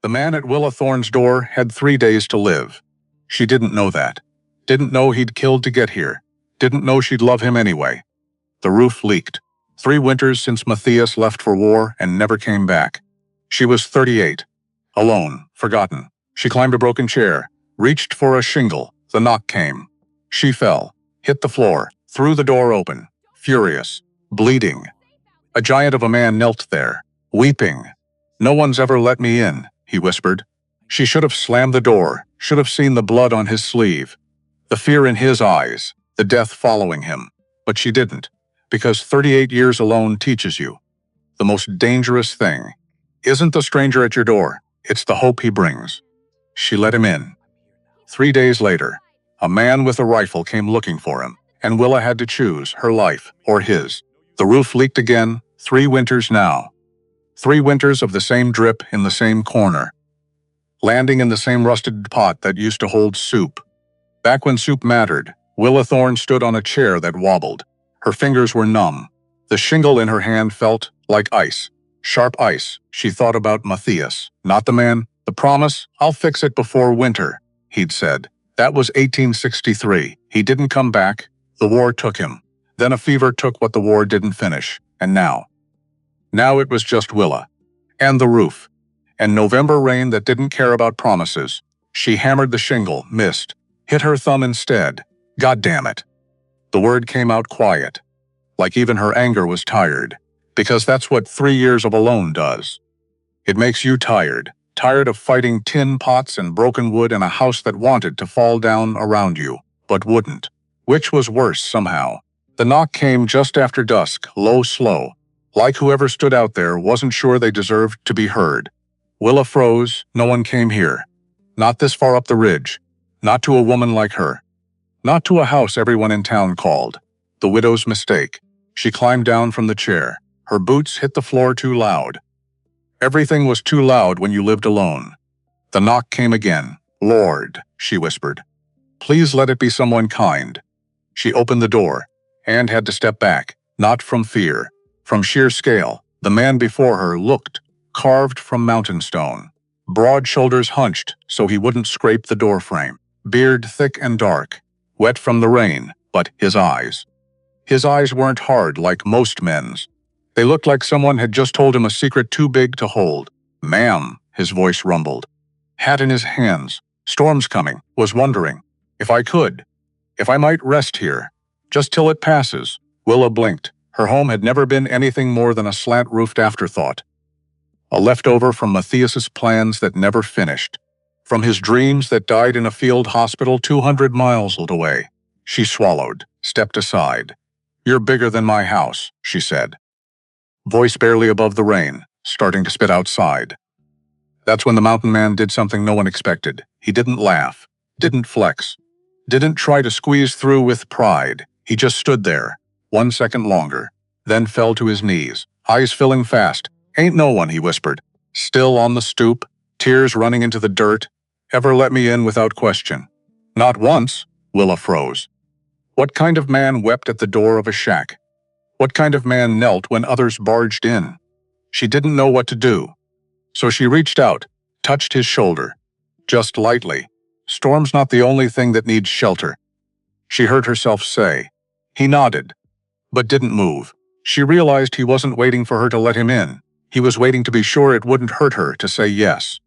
The man at Willa Thorne's door had 3 days to live. She didn't know that. Didn't know he'd killed to get here. Didn't know she'd love him anyway. The roof leaked. 3 winters since Matthias left for war and never came back. She was 38. Alone, forgotten. She climbed a broken chair, reached for a shingle. The knock came. She fell, hit the floor, threw the door open, furious, bleeding. A giant of a man knelt there, weeping. "No one's ever let me in," he whispered. She should have slammed the door, should have seen the blood on his sleeve, the fear in his eyes, the death following him. But she didn't, because 38 years alone teaches you. The most dangerous thing isn't the stranger at your door, it's the hope he brings. She let him in. 3 days later, a man with a rifle came looking for him, and Willa had to choose her life or his. The roof leaked again, 3 winters now. 3 winters of the same drip in the same corner, landing in the same rusted pot that used to hold soup. Back when soup mattered, Willa Thorne stood on a chair that wobbled. Her fingers were numb. The shingle in her hand felt like ice. Sharp ice. She thought about Matthias, not the man. The promise, "I'll fix it before winter," he'd said. That was 1863. He didn't come back. The war took him. Then a fever took what the war didn't finish. And now it was just Willa. And the roof. And November rain that didn't care about promises. She hammered the shingle, missed, hit her thumb instead. God damn it. The word came out quiet, like even her anger was tired, because that's what 3 years of alone does. It makes you tired of fighting tin pots and broken wood in a house that wanted to fall down around you, but wouldn't. Which was worse somehow. The knock came just after dusk, low, slow, like whoever stood out there wasn't sure they deserved to be heard. Willa froze. No one came here. Not this far up the ridge. Not to a woman like her. Not to a house everyone in town called the widow's mistake. She climbed down from the chair. Her boots hit the floor too loud. Everything was too loud when you lived alone. The knock came again. "Lord," she whispered. "Please let it be someone kind." She opened the door and had to step back, not from fear, from sheer scale. The man before her looked carved from mountain stone. Broad shoulders hunched so he wouldn't scrape the doorframe. Beard thick and dark, wet from the rain, but his eyes. His eyes weren't hard like most men's. They looked like someone had just told him a secret too big to hold. "Ma'am," his voice rumbled. Hat in his hands. "Storm's coming. Was wondering if I might rest here, just till it passes." Willa blinked. Her home had never been anything more than a slant-roofed afterthought. A leftover from Matthias's plans that never finished. From his dreams that died in a field hospital 200 miles away. She swallowed, stepped aside. "You're bigger than my house," she said. Voice barely above the rain, starting to spit outside. That's when the mountain man did something no one expected. He didn't laugh, didn't flex, didn't try to squeeze through with pride. He just stood there, 1 second longer, then fell to his knees, eyes filling fast. "Ain't no one," he whispered, still on the stoop, tears running into the dirt, "ever let me in without question." "Not once." Willa froze. What kind of man wept at the door of a shack? What kind of man knelt when others barged in? She didn't know what to do. So she reached out, touched his shoulder, just lightly. "Storm's not the only thing that needs shelter," she heard herself say. He nodded, but didn't move. She realized he wasn't waiting for her to let him in. He was waiting to be sure it wouldn't hurt her to say yes.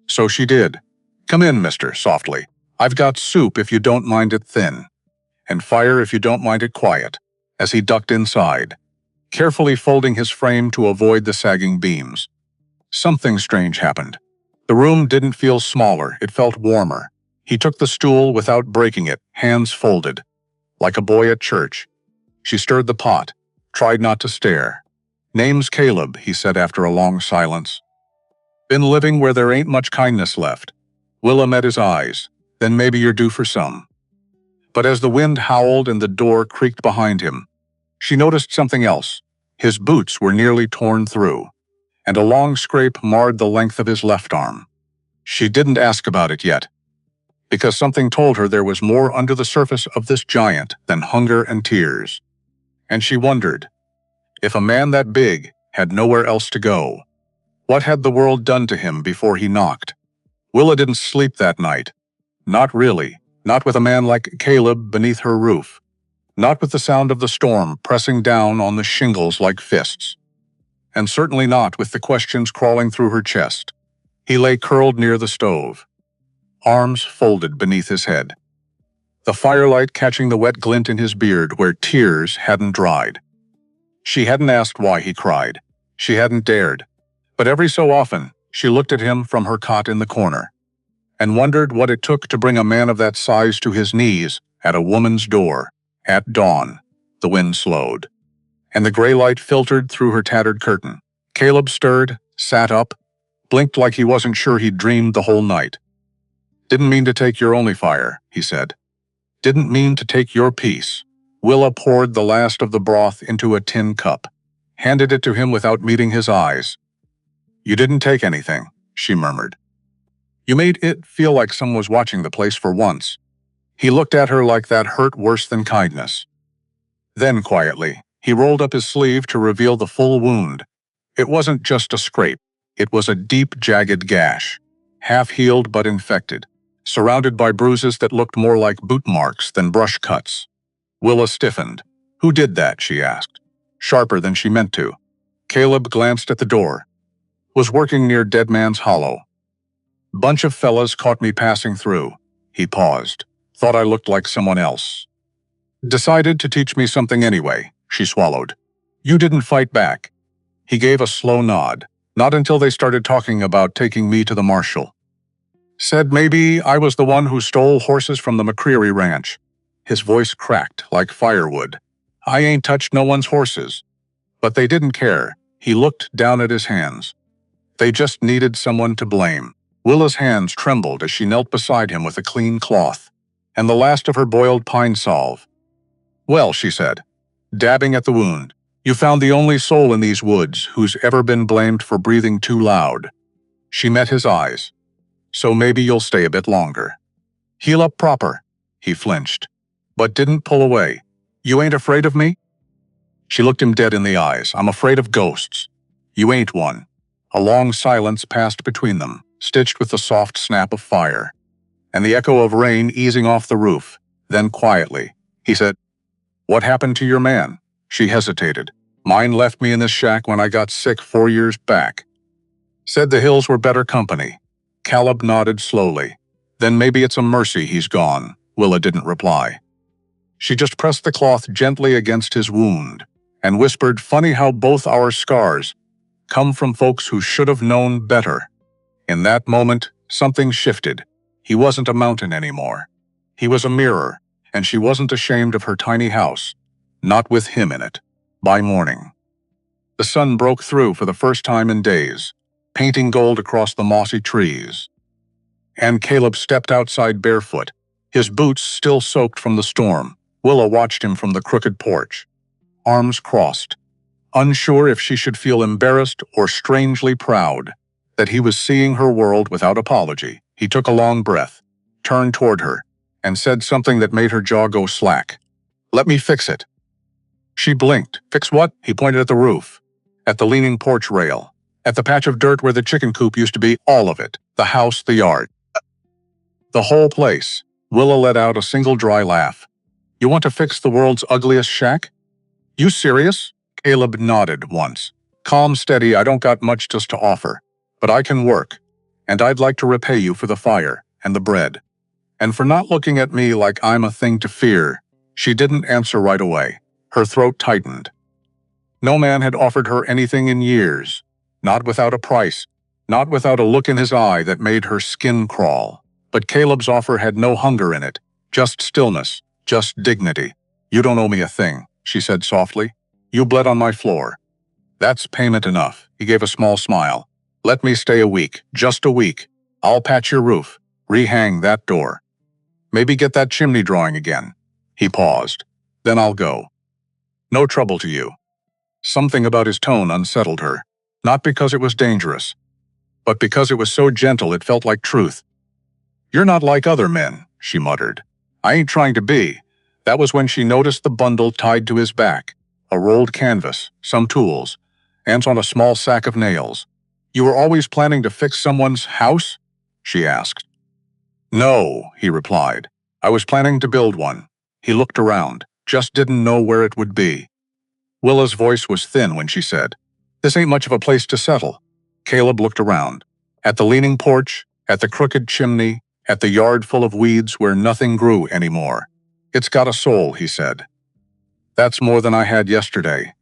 So she did. "Come in, mister," softly. "I've got soup if you don't mind it thin. And fire if you don't mind it quiet," as he ducked inside, carefully folding his frame to avoid the sagging beams. Something strange happened. The room didn't feel smaller, it felt warmer. He took the stool without breaking it, hands folded, like a boy at church. She stirred the pot, tried not to stare. "Name's Caleb," he said after a long silence. "Been living where there ain't much kindness left." Willa met his eyes. "Then maybe you're due for some." But as the wind howled and the door creaked behind him, she noticed something else. His boots were nearly torn through, and a long scrape marred the length of his left arm. She didn't ask about it yet, because something told her there was more under the surface of this giant than hunger and tears. And she wondered, if a man that big had nowhere else to go, What had the world done to him before he knocked? Willa didn't sleep that night. Not really. Not with a man like Caleb beneath her roof. Not with the sound of the storm pressing down on the shingles like fists. And certainly not with the questions crawling through her chest. He lay curled near the stove, arms folded beneath his head, the firelight catching the wet glint in his beard where tears hadn't dried. She hadn't asked why he cried. She hadn't dared. But every so often, she looked at him from her cot in the corner and wondered what it took to bring a man of that size to his knees at a woman's door. At dawn, the wind slowed, and the gray light filtered through her tattered curtain. Caleb stirred, sat up, blinked like he wasn't sure he'd dreamed the whole night. "Didn't mean to take your only fire," he said. "Didn't mean to take your piece." Willa poured the last of the broth into a tin cup, handed it to him without meeting his eyes. "You didn't take anything," she murmured. "You made it feel like someone was watching the place for once." He looked at her like that hurt worse than kindness. Then, quietly, he rolled up his sleeve to reveal the full wound. It wasn't just a scrape. It was a deep, jagged gash, half-healed but infected, surrounded by bruises that looked more like boot marks than brush cuts. Willa stiffened. "Who did that?" she asked, sharper than she meant to. Caleb glanced at the door. "Was working near Dead Man's Hollow. Bunch of fellas caught me passing through." He paused. "Thought I looked like someone else. Decided to teach me something anyway," she swallowed. "You didn't fight back." He gave a slow nod. "Not until they started talking about taking me to the marshal. Said maybe I was the one who stole horses from the McCreary ranch." His voice cracked like firewood. "I ain't touched no one's horses." But they didn't care. He looked down at his hands. They just needed someone to blame. Willa's hands trembled as she knelt beside him with a clean cloth and the last of her boiled pine salve. "Well," she said, dabbing at the wound, "you found the only soul in these woods who's ever been blamed for breathing too loud." She met his eyes. "So maybe you'll stay a bit longer. Heal up proper." He flinched, but didn't pull away. "You ain't afraid of me?" She looked him dead in the eyes. "I'm afraid of ghosts." "You ain't one." A long silence passed between them, stitched with the soft snap of fire, and the echo of rain easing off the roof. Then quietly, he said, "What happened to your man?" She hesitated. "Mine left me in this shack when I got sick 4 years back. Said the hills were better company." Caleb nodded slowly. "Then maybe it's a mercy he's gone." Willa didn't reply. She just pressed the cloth gently against his wound and whispered, "Funny how both our scars come from folks who should have known better." In that moment, something shifted. He wasn't a mountain anymore. He was a mirror, and she wasn't ashamed of her tiny house, not with him in it. By morning, the sun broke through for the first time in days, painting gold across the mossy trees. And Caleb stepped outside barefoot, his boots still soaked from the storm. Willa watched him from the crooked porch, arms crossed, unsure if she should feel embarrassed or strangely proud that he was seeing her world without apology. He took a long breath, turned toward her, and said something that made her jaw go slack. "Let me fix it." She blinked. "Fix what?" He pointed at the roof, at the leaning porch rail, at the patch of dirt where the chicken coop used to be. All of it. The house, the yard. The whole place. Willa let out a single dry laugh. "You want to fix the world's ugliest shack?" "You serious?" Caleb nodded once. "Calm, steady, I don't got much just to offer. But I can work, and I'd like to repay you for the fire and the bread, and for not looking at me like I'm a thing to fear." She didn't answer right away. Her throat tightened. No man had offered her anything in years, not without a price, not without a look in his eye that made her skin crawl. But Caleb's offer had no hunger in it, just stillness, just dignity. "You don't owe me a thing," she said softly. "You bled on my floor. That's payment enough." He gave a small smile. "Let me stay a week, just a week. I'll patch your roof, rehang that door. Maybe get that chimney drawing again." He paused. "Then I'll go. No trouble to you." Something about his tone unsettled her, not because it was dangerous, but because it was so gentle it felt like truth. "You're not like other men," she muttered. "I ain't trying to be." That was when she noticed the bundle tied to his back, a rolled canvas, some tools, and on a small sack of nails. You were always planning to fix someone's house? She asked. No, he replied. I was planning to build one. He looked around, just didn't know where it would be. Willa's voice was thin when she said, This ain't much of a place to settle. Caleb looked around. At the leaning porch, at the crooked chimney, at the yard full of weeds where nothing grew anymore. It's got a soul, he said. That's more than I had yesterday.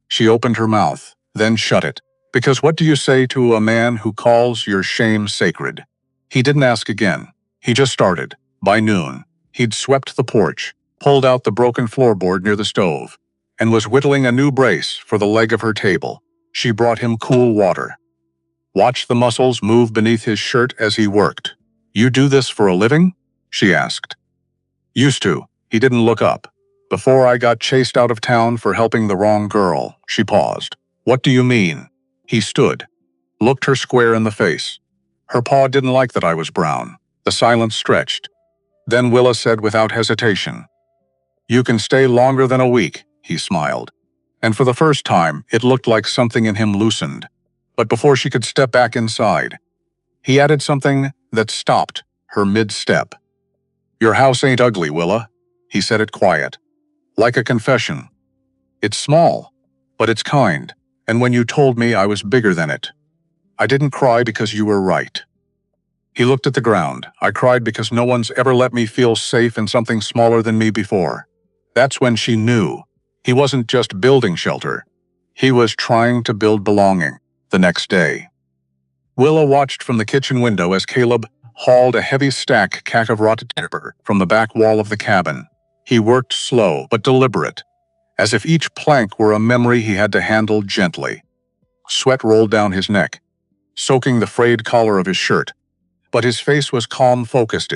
She opened her mouth, then shut it. Because what do you say to a man who calls your shame sacred? He didn't ask again. He just started. By noon, he'd swept the porch, pulled out the broken floorboard near the stove, and was whittling a new brace for the leg of her table. She brought him cool water. Watch the muscles move beneath his shirt as he worked. You do this for a living? She asked. Used to. He didn't look up. Before I got chased out of town for helping the wrong girl. She paused. What do you mean? He stood, looked her square in the face. Her paw didn't like that I was brown. The silence stretched. Then Willa said without hesitation, You can stay longer than a week, he smiled. And for the first time, it looked like something in him loosened. But before she could step back inside, he added something that stopped her mid-step. Your house ain't ugly, Willa. He said it quiet, like a confession. It's small, but it's kind, and when you told me I was bigger than it, I didn't cry because you were right. He looked at the ground. I cried because no one's ever let me feel safe in something smaller than me before. That's when she knew. He wasn't just building shelter. He was trying to build belonging. The next day, Willa watched from the kitchen window as Caleb hauled a heavy stack of rotted timber from the back wall of the cabin. He worked slow but deliberate, as if each plank were a memory he had to handle gently. Sweat rolled down his neck, soaking the frayed collar of his shirt, but his face was calm, focused.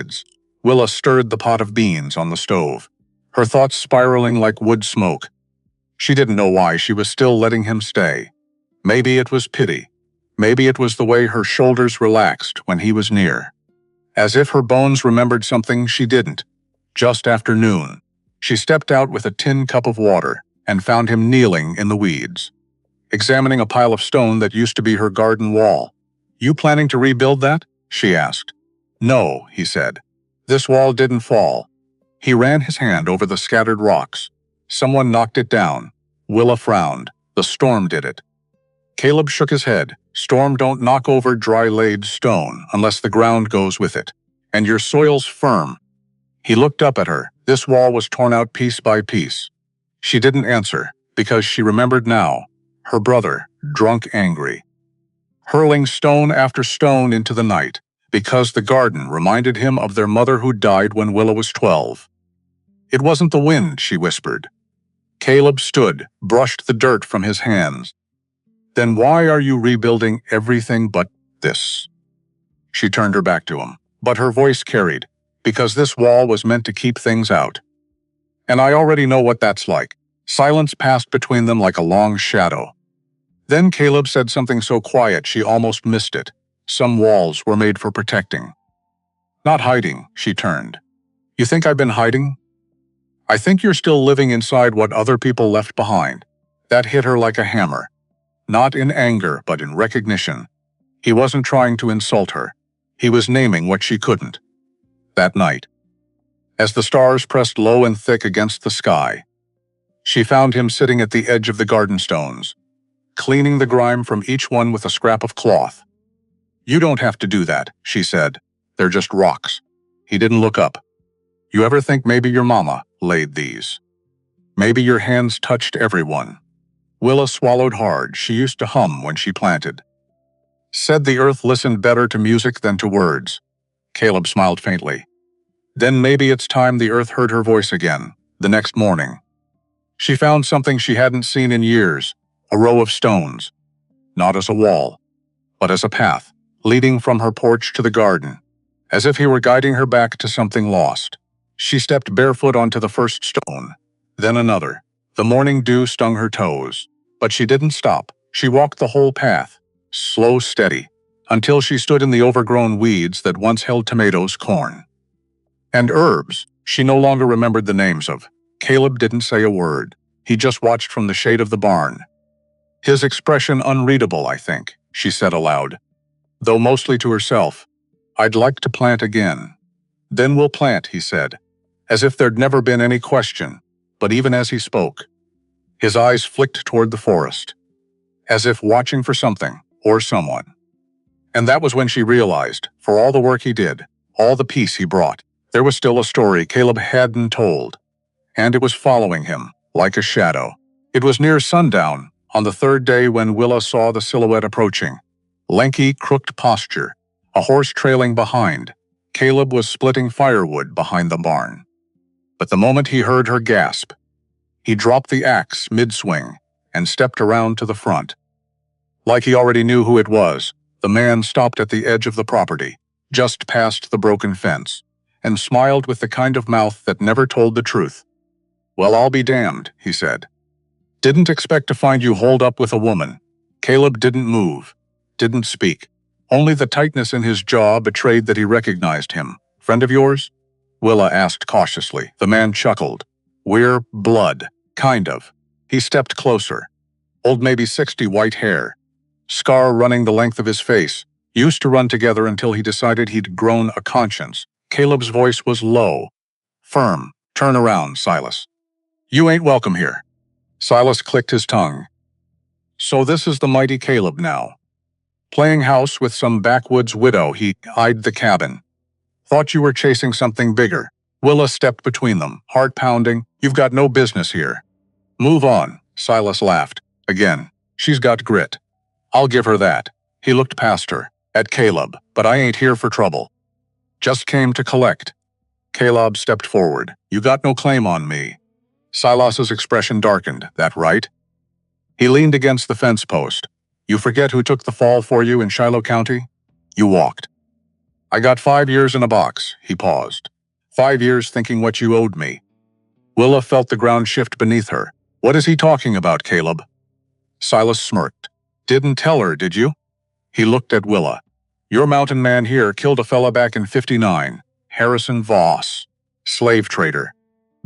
Willa stirred the pot of beans on the stove, her thoughts spiraling like wood smoke. She didn't know why she was still letting him stay. Maybe it was pity. Maybe it was the way her shoulders relaxed when he was near. As if her bones remembered something she didn't. Just after noon, she stepped out with a tin cup of water and found him kneeling in the weeds, examining a pile of stone that used to be her garden wall. You planning to rebuild that? She asked. No, he said. This wall didn't fall. He ran his hand over the scattered rocks. Someone knocked it down. Willa frowned. The storm did it. Caleb shook his head. Storm don't knock over dry-laid stone unless the ground goes with it, and your soil's firm. He looked up at her. This wall was torn out piece by piece. She didn't answer, because she remembered now. Her brother, drunk angry, hurling stone after stone into the night, because the garden reminded him of their mother who died when Willa was 12. It wasn't the wind, she whispered. Caleb stood, brushed the dirt from his hands. Then why are you rebuilding everything but this? She turned her back to him, but her voice carried, because this wall was meant to keep things out. And I already know what that's like. Silence passed between them like a long shadow. Then Caleb said something so quiet she almost missed it. Some walls were made for protecting. Not hiding, she turned. You think I've been hiding? I think you're still living inside what other people left behind. That hit her like a hammer. Not in anger, but in recognition. He wasn't trying to insult her. He was naming what she couldn't. That night, as the stars pressed low and thick against the sky, she found him sitting at the edge of the garden stones, cleaning the grime from each one with a scrap of cloth. You don't have to do that, she said. They're just rocks. He didn't look up. You ever think maybe your mama laid these? Maybe your hands touched everyone. Willa swallowed hard. She used to hum when she planted. Said the earth listened better to music than to words. Caleb smiled faintly. Then maybe it's time the earth heard her voice again, the next morning. She found something she hadn't seen in years, a row of stones. Not as a wall, but as a path, leading from her porch to the garden, as if he were guiding her back to something lost. She stepped barefoot onto the first stone, then another. The morning dew stung her toes, but she didn't stop. She walked the whole path, slow, steady, until she stood in the overgrown weeds that once held tomatoes, corn, and herbs she no longer remembered the names of. Caleb didn't say a word. He just watched from the shade of the barn. His expression unreadable, I think. she said aloud, though mostly to herself. I'd like to plant again. Then we'll plant, he said, as if there'd never been any question. But even as he spoke, his eyes flicked toward the forest, as if watching for something or someone. And that was when she realized, for all the work he did, all the peace he brought, there was still a story Caleb hadn't told, and it was following him, like a shadow. It was near sundown, on the third day when Willa saw the silhouette approaching. Lanky, crooked posture, a horse trailing behind. Caleb was splitting firewood behind the barn. But the moment he heard her gasp, he dropped the axe mid-swing and stepped around to the front. Like he already knew who it was, the man stopped at the edge of the property, just past the broken fence, and smiled with the kind of mouth that never told the truth. "Well, I'll be damned," he said. "Didn't expect to find you holed up with a woman." Caleb didn't move, didn't speak. Only the tightness in his jaw betrayed that he recognized him. "Friend of yours?" Willa asked cautiously. The man chuckled. "We're blood, kind of." He stepped closer. Old, maybe 60, white hair, scar running the length of his face, used to run together until he decided he'd grown a conscience. Caleb's voice was low, firm. "Turn around, Silas. You ain't welcome here." Silas clicked his tongue. So this is the mighty Caleb now. Playing house with some backwoods widow. He eyed the cabin. "Thought you were chasing something bigger." Willa stepped between them, heart pounding. "You've got no business here." "Move on," Silas laughed. "Again, she's got grit. I'll give her that." He looked past her, at Caleb. "But I ain't here for trouble. Just came to collect." Caleb stepped forward. "You got no claim on me." Silas's expression darkened. "That right?" He leaned against the fence post. "You forget who took the fall for you in Shiloh County? You walked." "I got 5 years in a box." He paused. 5 years thinking what you owed me." Willa felt the ground shift beneath her. "What is he talking about, Caleb?" Silas smirked. "Didn't tell her, did you?" He looked at Willa. "Your mountain man here killed a fella back in '59. Harrison Voss. Slave trader.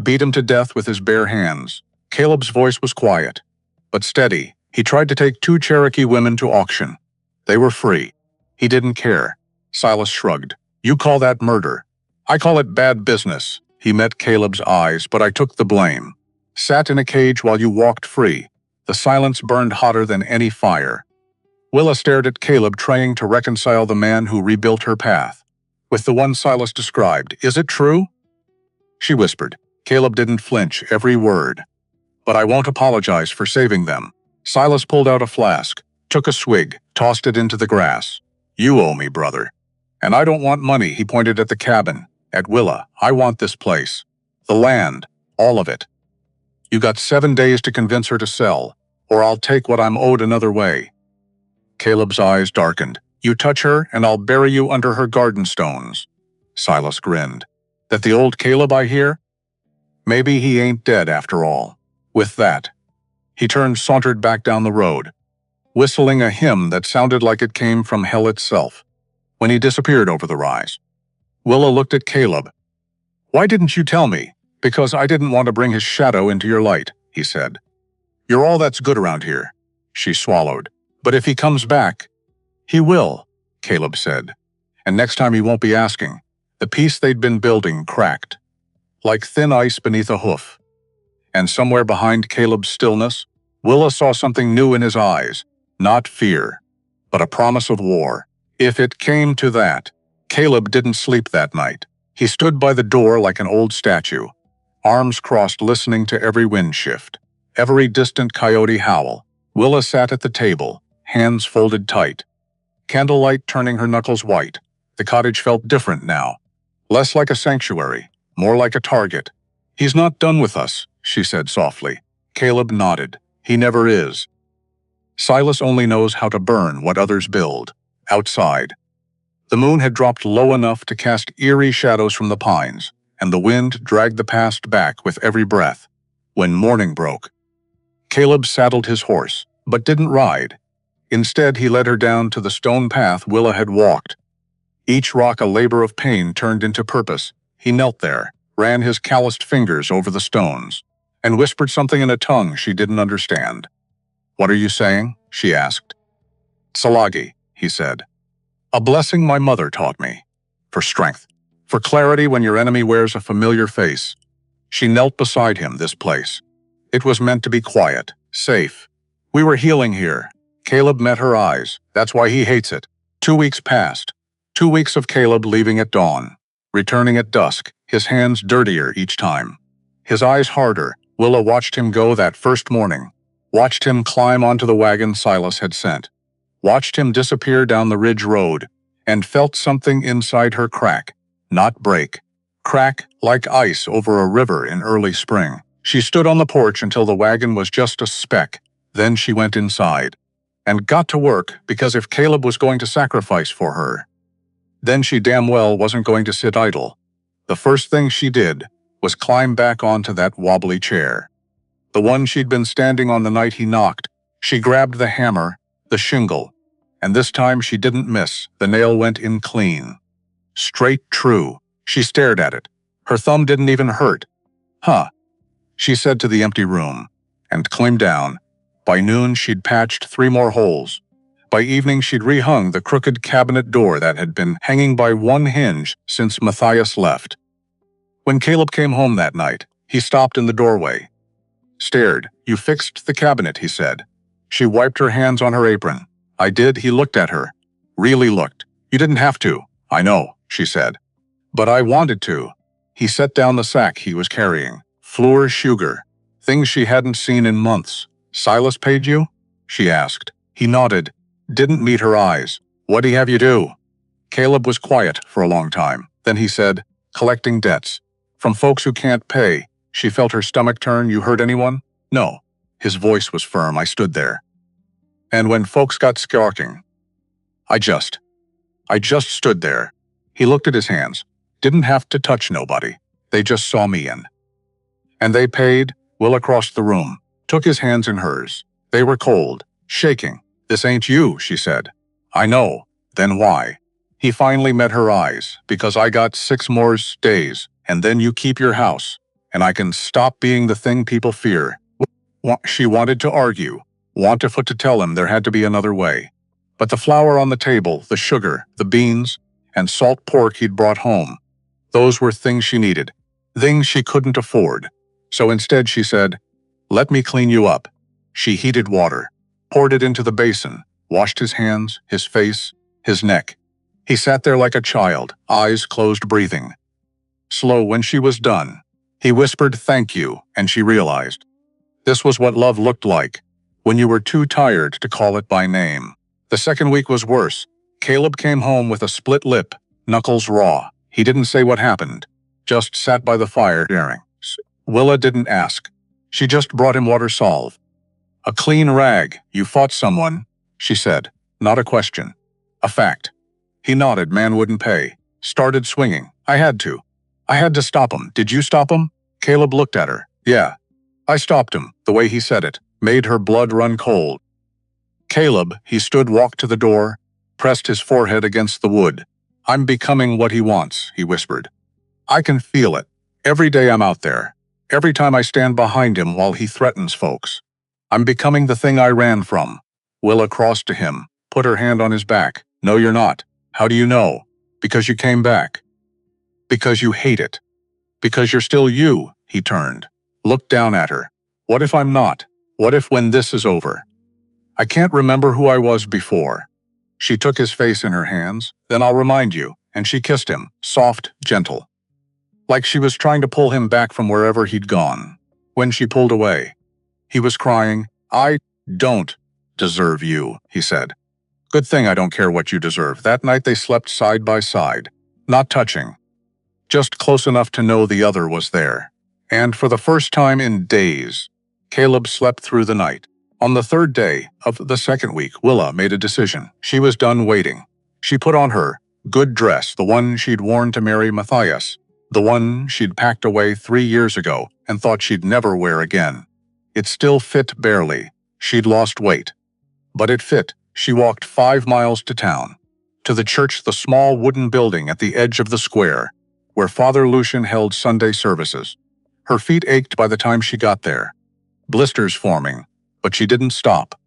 Beat him to death with his bare hands." Caleb's voice was quiet, but steady. "He tried to take 2 Cherokee women to auction. They were free. He didn't care." Silas shrugged. "You call that murder. I call it bad business." He met Caleb's eyes, "But I took the blame. Sat in a cage while you walked free." The silence burned hotter than any fire. Willa stared at Caleb, trying to reconcile the man who rebuilt her path with the one Silas described. "Is it true?" She whispered. Caleb didn't flinch, every word. "But I won't apologize for saving them." Silas pulled out a flask, took a swig, tossed it into the grass. "You owe me, brother. And I don't want money." He pointed at the cabin, at Willa. "I want this place. The land. All of it. You got 7 days to convince her to sell, or I'll take what I'm owed another way." Caleb's eyes darkened. "You touch her, and I'll bury you under her garden stones." Silas grinned. "That the old Caleb I hear? Maybe he ain't dead after all." With that, he sauntered back down the road, whistling a hymn that sounded like it came from hell itself. When he disappeared over the rise, Willa looked at Caleb. "Why didn't you tell me?" "Because I didn't want to bring his shadow into your light," he said. "You're all that's good around here." She swallowed. "But if he comes back..." "He will," Caleb said. "And next time he won't be asking." The peace they'd been building cracked, like thin ice beneath a hoof. And somewhere behind Caleb's stillness, Willa saw something new in his eyes. Not fear, but a promise of war. If it came to that, Caleb didn't sleep that night. He stood by the door like an old statue, arms crossed, listening to every wind shift, every distant coyote howl. Willa sat at the table, hands folded tight, candlelight turning her knuckles white. The cottage felt different now, less like a sanctuary, more like a target. "He's not done with us," she said softly. Caleb nodded. "He never is. Silas only knows how to burn what others build." Outside, the moon had dropped low enough to cast eerie shadows from the pines, and the wind dragged the past back with every breath. When morning broke, Caleb saddled his horse, but didn't ride. Instead, he led her down to the stone path Willa had walked. Each rock a labor of pain turned into purpose. He knelt there, ran his calloused fingers over the stones, and whispered something in a tongue she didn't understand. "What are you saying?" she asked. Tsalagi, he said. A blessing my mother taught me. For strength. For clarity when your enemy wears a familiar face. She knelt beside him this place. It was meant to be quiet, safe. We were healing here. Caleb met her eyes. That's why he hates it. 2 weeks passed. 2 weeks of Caleb leaving at dawn, returning at dusk, his hands dirtier each time. His eyes harder. Willa watched him go that first morning. Watched him climb onto the wagon Silas had sent. Watched him disappear down the ridge road, and felt something inside her crack, not break. Crack like ice over a river in early spring. She stood on the porch until the wagon was just a speck. Then she went inside. And got to work, because if Caleb was going to sacrifice for her, then she damn well wasn't going to sit idle. The first thing she did was climb back onto that wobbly chair. The one she'd been standing on the night he knocked. She grabbed the hammer, the shingle, and this time she didn't miss. The nail went in clean. Straight true. She stared at it. Her thumb didn't even hurt. Huh, she said to the empty room, and climbed down. By noon, she'd patched 3 more holes. By evening, she'd rehung the crooked cabinet door that had been hanging by one hinge since Matthias left. When Caleb came home that night, he stopped in the doorway. Stared. You fixed the cabinet, he said. She wiped her hands on her apron. I did. He looked at her. Really looked. You didn't have to. I know, she said. But I wanted to. He set down the sack he was carrying. Flour sugar. Things she hadn't seen in months. Silas paid you? She asked. He nodded. Didn't meet her eyes. What'd he have you do? Caleb was quiet for a long time. Then he said, collecting debts. From folks who can't pay. She felt her stomach turn. You hurt anyone? No. His voice was firm. I stood there. And when folks got skarking, I just stood there. He looked at his hands. Didn't have to touch nobody. They just saw me in. And they paid. Will across the room took his hands in hers. They were cold, shaking. This ain't you, she said. I know. Then why? He finally met her eyes. Because I got 6 more days, and then you keep your house, and I can stop being the thing people fear. She wanted to argue, to tell him there had to be another way. But the flour on the table, the sugar, the beans, and salt pork he'd brought home, those were things she needed, things she couldn't afford. So instead she said, let me clean you up. She heated water, poured it into the basin, washed his hands, his face, his neck. He sat there like a child, eyes closed, breathing. Slow when she was done. He whispered thank you, and she realized. This was what love looked like, when you were too tired to call it by name. The second week was worse. Caleb came home with a split lip, knuckles raw. He didn't say what happened, just sat by the fire staring. Willa didn't ask. She just brought him water salve. A clean rag. You fought someone, she said. Not a question. A fact. He nodded. Man wouldn't pay. Started swinging. I had to. I had to stop him. Did you stop him? Caleb looked at her. Yeah. I stopped him. The way he said it made her blood run cold. Caleb, he stood, walked to the door, pressed his forehead against the wood. I'm becoming what he wants, he whispered. I can feel it. Every day I'm out there. Every time I stand behind him while he threatens folks. I'm becoming the thing I ran from. Willa crossed to him, put her hand on his back. No, you're not. How do you know? Because you came back. Because you hate it. Because you're still you, he turned. Looked down at her. What if I'm not? What if when this is over? I can't remember who I was before. She took his face in her hands. Then I'll remind you. And she kissed him, soft, gentle. Like she was trying to pull him back from wherever he'd gone. When she pulled away, he was crying. I don't deserve you, he said. Good thing I don't care what you deserve. That night they slept side by side, not touching. Just close enough to know the other was there. And for the first time in days, Caleb slept through the night. On the 3rd day of the 2nd week, Willa made a decision. She was done waiting. She put on her good dress, the one she'd worn to marry Matthias, the one she'd packed away 3 years ago and thought she'd never wear again. It still fit barely. She'd lost weight. But it fit. She walked 5 miles to town. To the church, the small wooden building at the edge of the square, where Father Lucian held Sunday services. Her feet ached by the time she got there. Blisters forming, but she didn't stop.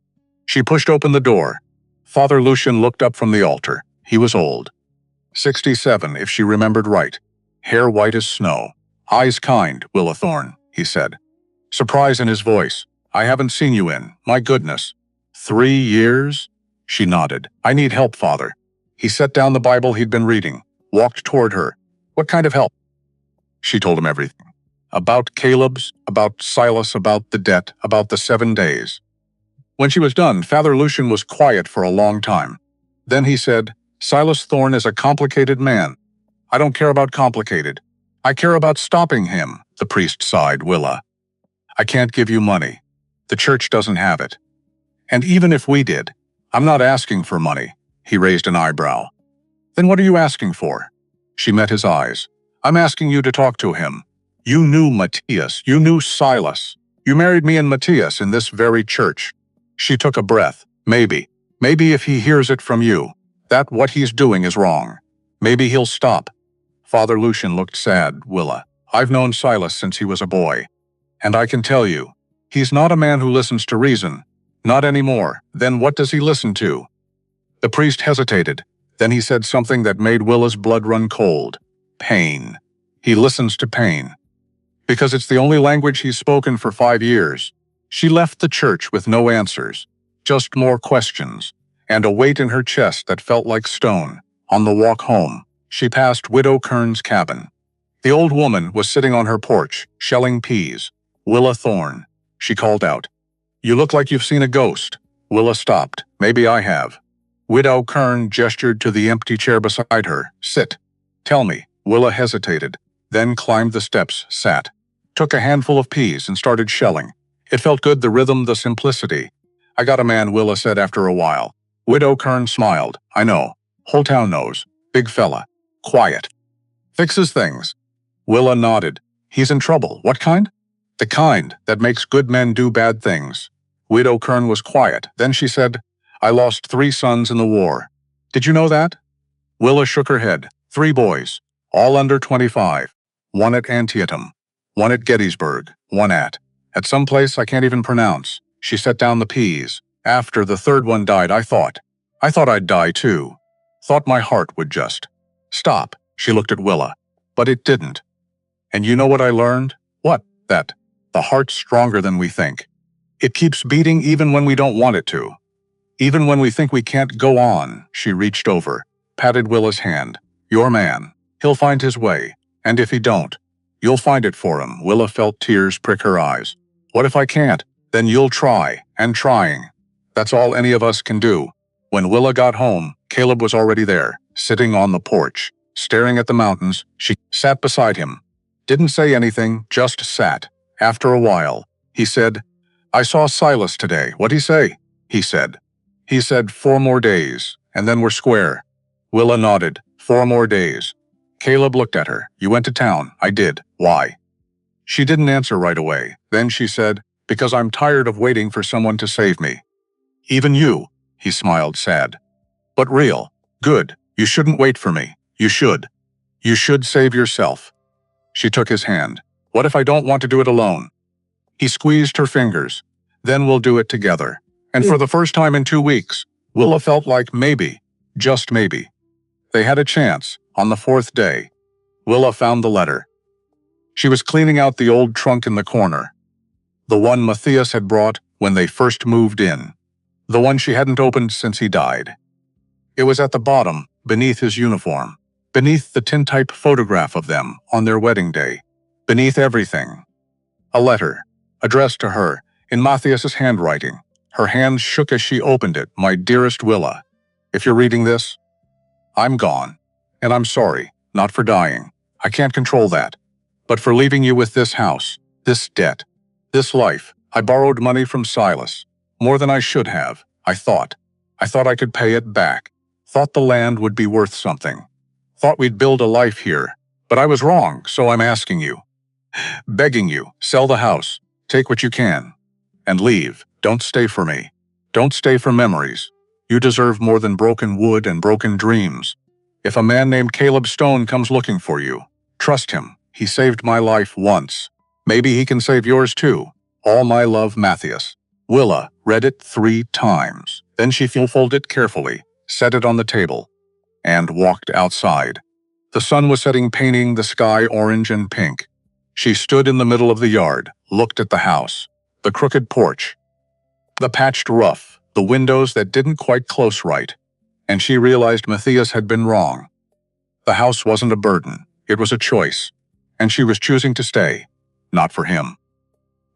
She pushed open the door. Father Lucian looked up from the altar. He was old. 67, if she remembered right. Hair white as snow. Eyes kind, Willa Thorne, he said. Surprise in his voice. I haven't seen you in, my goodness. 3 years? She nodded. I need help, Father. He set down the Bible he'd been reading, walked toward her. What kind of help? She told him everything. About Caleb's, about Silas, about the debt, about the 7 days. When she was done, Father Lucian was quiet for a long time. Then he said, Silas Thorne is a complicated man. I don't care about complicated. I care about stopping him, the priest sighed, Willa. I can't give you money. The church doesn't have it. And even if we did, I'm not asking for money. He raised an eyebrow. Then what are you asking for? She met his eyes. I'm asking you to talk to him. You knew Matthias. You knew Silas. You married me and Matthias in this very church. She took a breath. Maybe. Maybe if he hears it from you, that what he's doing is wrong. Maybe he'll stop. Father Lucian looked sad, Willa. I've known Silas since he was a boy. And I can tell you, he's not a man who listens to reason. Not anymore. Then what does he listen to? The priest hesitated. Then he said something that made Willa's blood run cold. Pain. He listens to pain. Because it's the only language he's spoken for 5 years. She left the church with no answers. Just more questions. And a weight in her chest that felt like stone. On the walk home, she passed Widow Kern's cabin. The old woman was sitting on her porch, shelling peas. Willa Thorne. She called out. You look like you've seen a ghost. Willa stopped. Maybe I have. Widow Kern gestured to the empty chair beside her. Sit. Tell me. Willa hesitated, then climbed the steps, sat. Took a handful of peas and started shelling. It felt good, the rhythm, the simplicity. I got a man, Willa said after a while. Widow Kern smiled. I know. Whole town knows. Big fella. Quiet. Fixes things. Willa nodded. He's in trouble. What kind? The kind that makes good men do bad things. Widow Kern was quiet. Then she said, I lost 3 sons in the war. Did you know that? Willa shook her head. 3 boys. All under 25. 1 at Antietam. 1 at Gettysburg. 1 at some place I can't even pronounce. She set down the peas. After the 3rd one died, I thought I'd die too. Thought my heart would just stop. She looked at Willa. But it didn't. And you know what I learned? What? That the heart's stronger than we think. It keeps beating even when we don't want it to. Even when we think we can't go on. She reached over, patted Willa's hand. Your man. He'll find his way. And if he don't, you'll find it for him. Willa felt tears prick her eyes. What if I can't? Then you'll try, and trying. That's all any of us can do. When Willa got home, Caleb was already there, sitting on the porch, staring at the mountains. She sat beside him. Didn't say anything, just sat. After a while, he said, I saw Silas today. What'd he say? He said, 4 more days, and then we're square. Willa nodded. 4 more days. Caleb looked at her. You went to town. I did. Why? She didn't answer right away. Then she said, because I'm tired of waiting for someone to save me. Even you, he smiled, sad. But real. Good. You shouldn't wait for me. You should. You should save yourself. She took his hand. What if I don't want to do it alone? He squeezed her fingers. Then we'll do it together. And for the first time in 2 weeks, Willa felt like maybe, just maybe. They had a chance. On the 4th day, Willa found the letter. She was cleaning out the old trunk in the corner. The one Matthias had brought when they first moved in. The one she hadn't opened since he died. It was at the bottom, beneath his uniform. Beneath the tintype photograph of them on their wedding day. Beneath everything. A letter, addressed to her, in Matthias's handwriting. Her hands shook as she opened it. My dearest Willa, if you're reading this, I'm gone. And I'm sorry, not for dying. I can't control that. But for leaving you with this house, this debt, this life. I borrowed money from Silas. More than I should have, I thought. I thought I could pay it back. Thought the land would be worth something. Thought we'd build a life here. But I was wrong, so I'm asking you. Begging you, sell the house. Take what you can. And leave. Don't stay for me. Don't stay for memories. You deserve more than broken wood and broken dreams. If a man named Caleb Stone comes looking for you, trust him. He saved my life once. Maybe he can save yours too. All my love, Matthias. Willa read it 3 times. Then she folded it carefully, set it on the table, and walked outside. The sun was setting, painting the sky orange and pink. She stood in the middle of the yard, looked at the house, the crooked porch, the patched roof, the windows that didn't quite close right, and she realized Matthias had been wrong. The house wasn't a burden, it was a choice, and she was choosing to stay, not for him.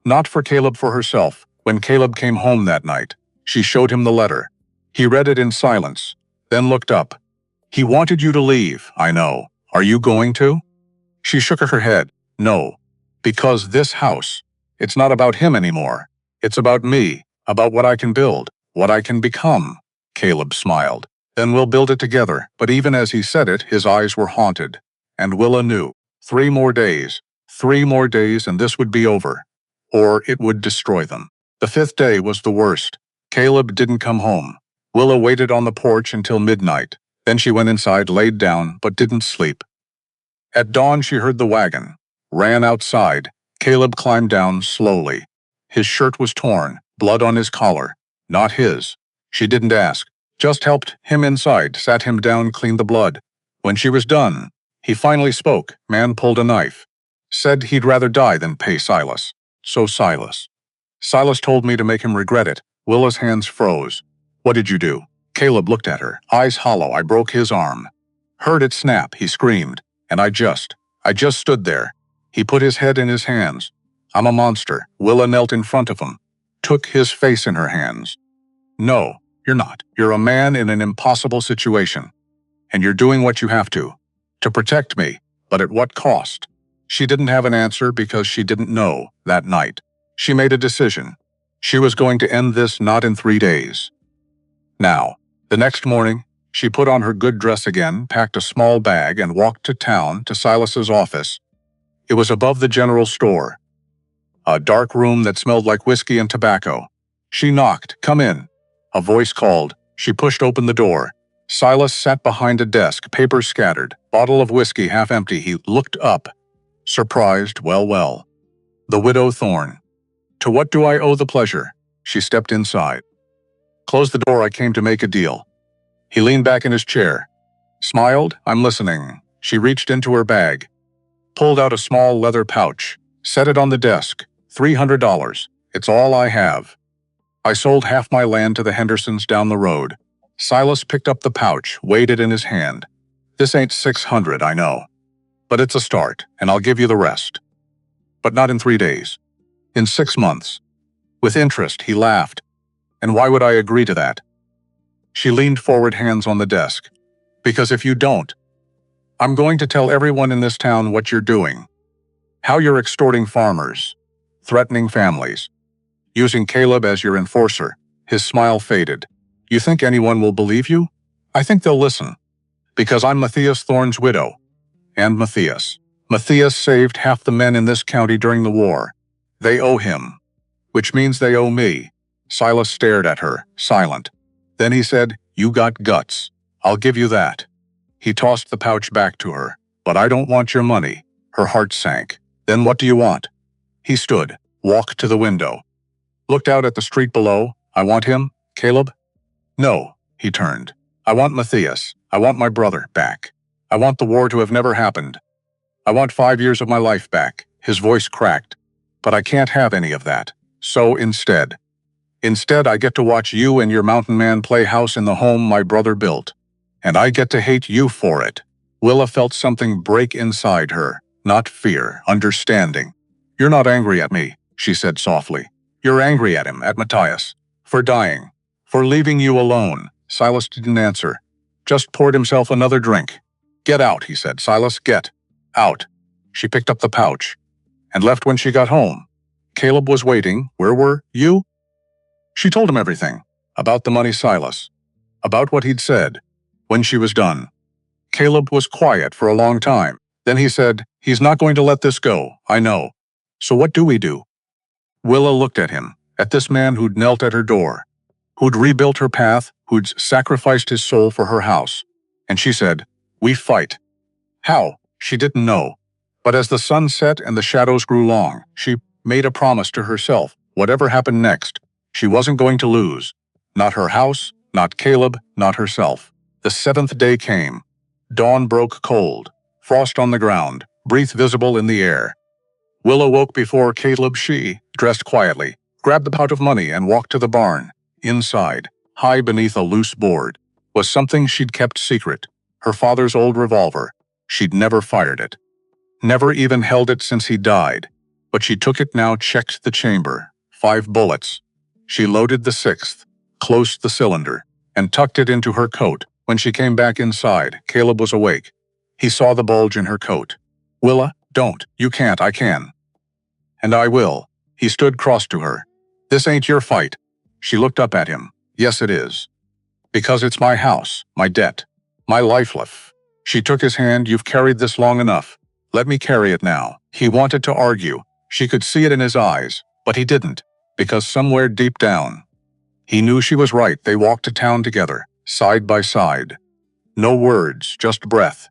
Not for Caleb, for herself. When Caleb came home that night, she showed him the letter. He read it in silence, then looked up. He wanted you to leave, I know. Are you going to? She shook her head. No, because this house, it's not about him anymore. It's about me, about what I can build, what I can become. Caleb smiled. Then we'll build it together. But even as he said it, his eyes were haunted. And Willa knew. 3 more days. 3 more days and this would be over. Or it would destroy them. The 5th day was the worst. Caleb didn't come home. Willa waited on the porch until midnight. Then she went inside, laid down, but didn't sleep. At dawn she heard the wagon. Ran outside. Caleb climbed down slowly. His shirt was torn, blood on his collar. Not his. She didn't ask. Just helped him inside, sat him down, cleaned the blood. When she was done, he finally spoke. Man pulled a knife. Said he'd rather die than pay Silas. So Silas. Silas told me to make him regret it. Willa's hands froze. What did you do? Caleb looked at her, eyes hollow. I broke his arm. Heard it snap, he screamed. And I just stood there. He put his head in his hands. I'm a monster. Willa knelt in front of him, took his face in her hands. No, you're not. You're a man in an impossible situation. And you're doing what you have to protect me, but at what cost? She didn't have an answer because she didn't know that night. She made a decision. She was going to end this not in 3 days. Now, the next morning, she put on her good dress again, packed a small bag, and walked to town to Silas's office. It was above the general store. A dark room that smelled like whiskey and tobacco. She knocked. Come in. A voice called. She pushed open the door. Silas sat behind a desk, papers scattered, bottle of whiskey half empty. He looked up. Surprised, well. The widow Thorne. To what do I owe the pleasure? She stepped inside. Close the door, I came to make a deal. He leaned back in his chair. Smiled, I'm listening. She reached into her bag. Pulled out a small leather pouch. Set it on the desk. $300. It's all I have. I sold half my land to the Hendersons down the road. Silas picked up the pouch, weighed it in his hand. This ain't 600, I know. But it's a start, and I'll give you the rest. But not in 3 days. In 6 months. With interest, he laughed. And why would I agree to that? She leaned forward, hands on the desk. Because if you don't, I'm going to tell everyone in this town what you're doing. How you're extorting farmers, threatening families, using Caleb as your enforcer. His smile faded. You think anyone will believe you? I think they'll listen. Because I'm Matthias Thorne's widow. And Matthias. Matthias saved half the men in this county during the war. They owe him. Which means they owe me. Silas stared at her, silent. Then he said, You got guts. I'll give you that. He tossed the pouch back to her. But I don't want your money. Her heart sank. Then what do you want? He stood, walked to the window. Looked out at the street below. I want him, Caleb? No, he turned. I want Matthias. I want my brother back. I want the war to have never happened. I want 5 years of my life back. His voice cracked. But I can't have any of that. So instead, I get to watch you and your mountain man play house in the home my brother built. And I get to hate you for it. Willa felt something break inside her. Not fear, understanding. You're not angry at me, she said softly. You're angry at him, at Matthias. For dying. For leaving you alone. Silas didn't answer. Just poured himself another drink. Get out, he said. Silas, get out. She picked up the pouch and left when she got home. Caleb was waiting. Where were you? She told him everything. About the money, Silas. About what he'd said. When she was done. Caleb was quiet for a long time. Then he said, He's not going to let this go, I know. So what do we do? Willa looked at him, at this man who'd knelt at her door, who'd rebuilt her path, who'd sacrificed his soul for her house. And she said, We fight. How? She didn't know. But as the sun set and the shadows grew long, she made a promise to herself. Whatever happened next, she wasn't going to lose. Not her house, not Caleb, not herself. The seventh day came. Dawn broke cold. Frost on the ground, breath visible in the air. Willa woke before Caleb. She, dressed quietly, grabbed the pouch of money and walked to the barn. Inside, high beneath a loose board, was something she'd kept secret. Her father's old revolver. She'd never fired it. Never even held it since he died. But she took it now, checked the chamber. 5 bullets. She loaded the 6th, closed the cylinder, and tucked it into her coat. When she came back inside, Caleb was awake. He saw the bulge in her coat. Willa, don't. You can't. I can. And I will. He stood cross to her. This ain't your fight. She looked up at him. Yes, it is. Because it's my house, my debt, my life. She took his hand. You've carried this long enough. Let me carry it now. He wanted to argue. She could see it in his eyes, but he didn't, because somewhere deep down, he knew she was right. They walked to town together, side by side. No words, just breath,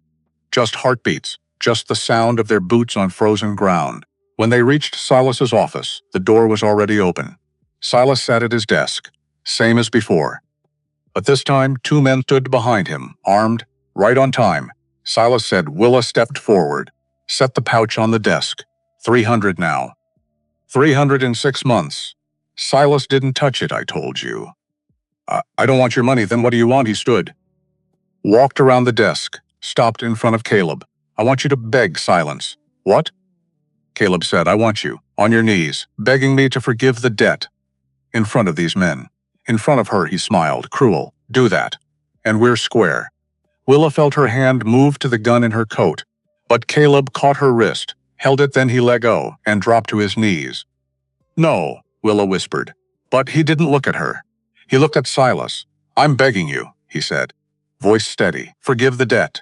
just heartbeats, just the sound of their boots on frozen ground. When they reached Silas's office, the door was already open. Silas sat at his desk, same as before. But this time, 2 men stood behind him, armed, right on time. Silas said. Willa stepped forward, set the pouch on the desk. 300 now. 306 months. Silas didn't touch it, I told you. I don't want your money. Then what do you want? He stood. Walked around the desk, stopped in front of Caleb. I want you to beg. Silence. What? Caleb said. I want you, on your knees, begging me to forgive the debt. In front of these men. In front of her, he smiled. Cruel. Do that. And we're square. Willa felt her hand move to the gun in her coat. But Caleb caught her wrist, held it, then he let go, and dropped to his knees. No, Willa whispered. But he didn't look at her. He looked at Silas. I'm begging you, he said. Voice steady. Forgive the debt.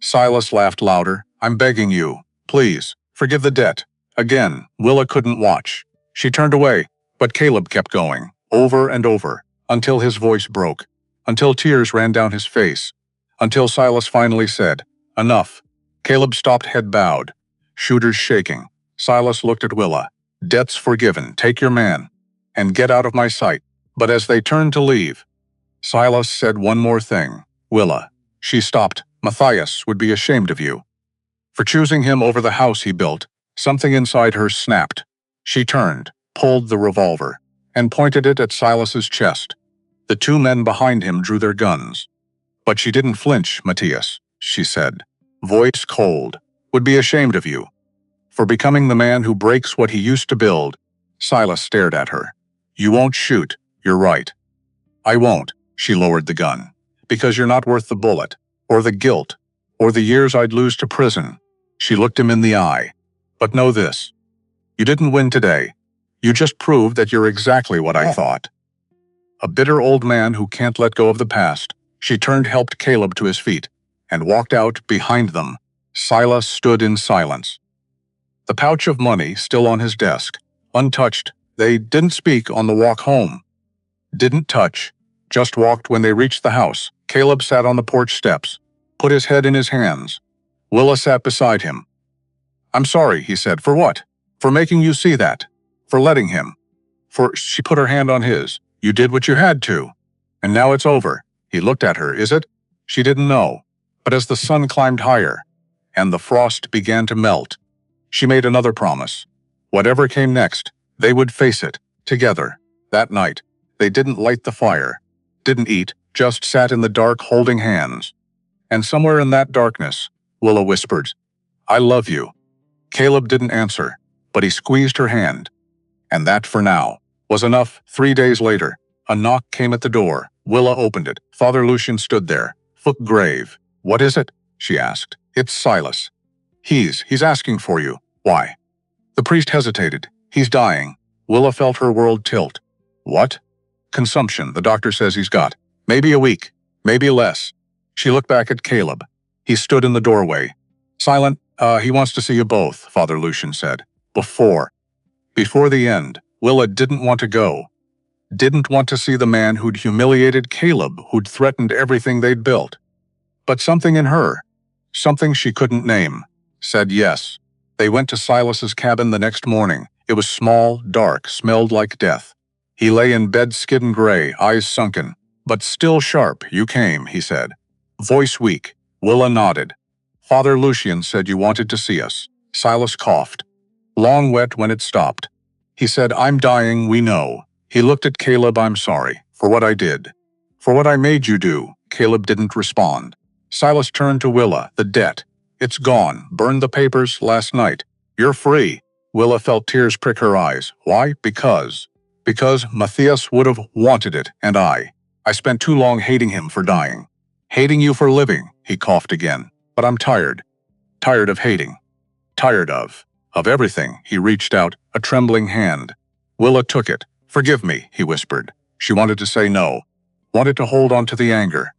Silas laughed louder. I'm begging you. Please, forgive the debt. Again, Willa couldn't watch. She turned away, but Caleb kept going, over and over, until his voice broke, until tears ran down his face, until Silas finally said, Enough. Caleb stopped, head bowed, shooters shaking. Silas looked at Willa. Debt's forgiven. Take your man. And get out of my sight. But as they turned to leave, Silas said one more thing. Willa. She stopped. Matthias would be ashamed of you. For choosing him over the house he built. Something inside her snapped. She turned, pulled the revolver, and pointed it at Silas's chest. The 2 men behind him drew their guns. But she didn't flinch. Matthias, she said, voice cold, would be ashamed of you. For becoming the man who breaks what he used to build. Silas stared at her. You won't shoot. You're right. I won't. She lowered the gun. Because you're not worth the bullet, or the guilt, or the years I'd lose to prison. She looked him in the eye. But know this. You didn't win today. You just proved that you're exactly what I thought. A bitter old man who can't let go of the past. She turned, helped Caleb to his feet, and walked out behind them. Silas stood in silence. The pouch of money still on his desk, untouched. They didn't speak on the walk home. Didn't touch. Just walked. When they reached the house, Caleb sat on the porch steps, put his head in his hands. Willa sat beside him. I'm sorry, he said. For what? For making you see that. For letting him. She put her hand on his. You did what you had to. And now it's over. He looked at her. Is it? She didn't know. But as the sun climbed higher, and the frost began to melt, she made another promise. Whatever came next, they would face it, together. That night, they didn't light the fire, didn't eat, just sat in the dark holding hands. And somewhere in that darkness, Willa whispered, I love you. Caleb didn't answer, but he squeezed her hand. And that, for now, was enough. 3 days later, a knock came at the door. Willa opened it. Father Lucian stood there, foot grave. What is it? She asked. It's Silas. He's asking for you. Why? The priest hesitated. He's dying. Willa felt her world tilt. What? Consumption, the doctor says he's got. Maybe a week, maybe less. She looked back at Caleb. He stood in the doorway. Silent. He wants to see you both, Father Lucian said. Before the end, Willa didn't want to go. Didn't want to see the man who'd humiliated Caleb, who'd threatened everything they'd built. But something in her, something she couldn't name, said yes. They went to Silas's cabin the next morning. It was small, dark, smelled like death. He lay in bed, skin gray, eyes sunken. But still sharp. You came, he said. Voice weak. Willa nodded. Father Lucian said you wanted to see us. Silas coughed. Long wet when it stopped. He said, I'm dying, we know. He looked at Caleb. I'm sorry. For what I did. For what I made you do. Caleb didn't respond. Silas turned to Willa. The debt. It's gone. Burned the papers last night. You're free. Willa felt tears prick her eyes. Why? Because Matthias would have wanted it, and I spent too long hating him for dying. Hating you for living, he coughed again. But I'm tired. Tired of hating. Tired of everything. He reached out, a trembling hand. Willa took it. Forgive me, he whispered. She wanted to say no. Wanted to hold on to the anger.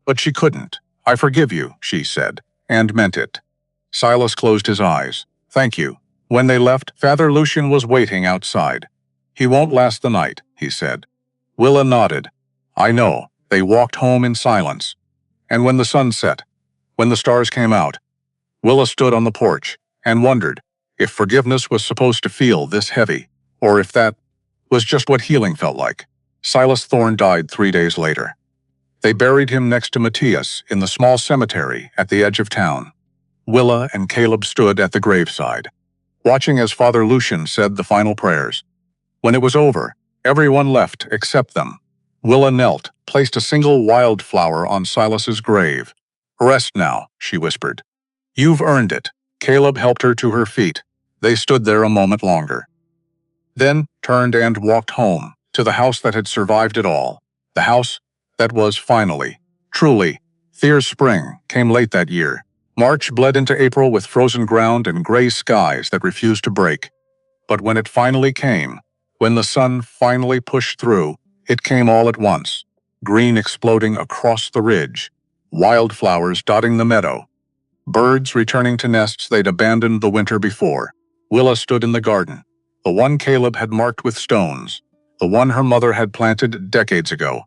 But she couldn't. I forgive you, she said, and meant it. Silas closed his eyes. Thank you. When they left, Father Lucian was waiting outside. He won't last the night, he said. Willa nodded. I know. They walked home in silence. And when the sun set, when the stars came out, Willa stood on the porch and wondered if forgiveness was supposed to feel this heavy, or if that was just what healing felt like. Silas Thorne died 3 days later. They buried him next to Matthias in the small cemetery at the edge of town. Willa and Caleb stood at the graveside, watching as Father Lucian said the final prayers. When it was over, everyone left except them. Willa knelt, placed a single wildflower on Silas's grave. Rest now, she whispered. You've earned it. Caleb helped her to her feet. They stood there a moment longer. Then turned and walked home, to the house that had survived it all. The house that was finally, truly, Thyr's spring came late that year. March bled into April with frozen ground and gray skies that refused to break. But when it finally came, when the sun finally pushed through, it came all at once, green exploding across the ridge, wildflowers dotting the meadow, birds returning to nests they'd abandoned the winter before. Willa stood in the garden, the one Caleb had marked with stones, the one her mother had planted decades ago.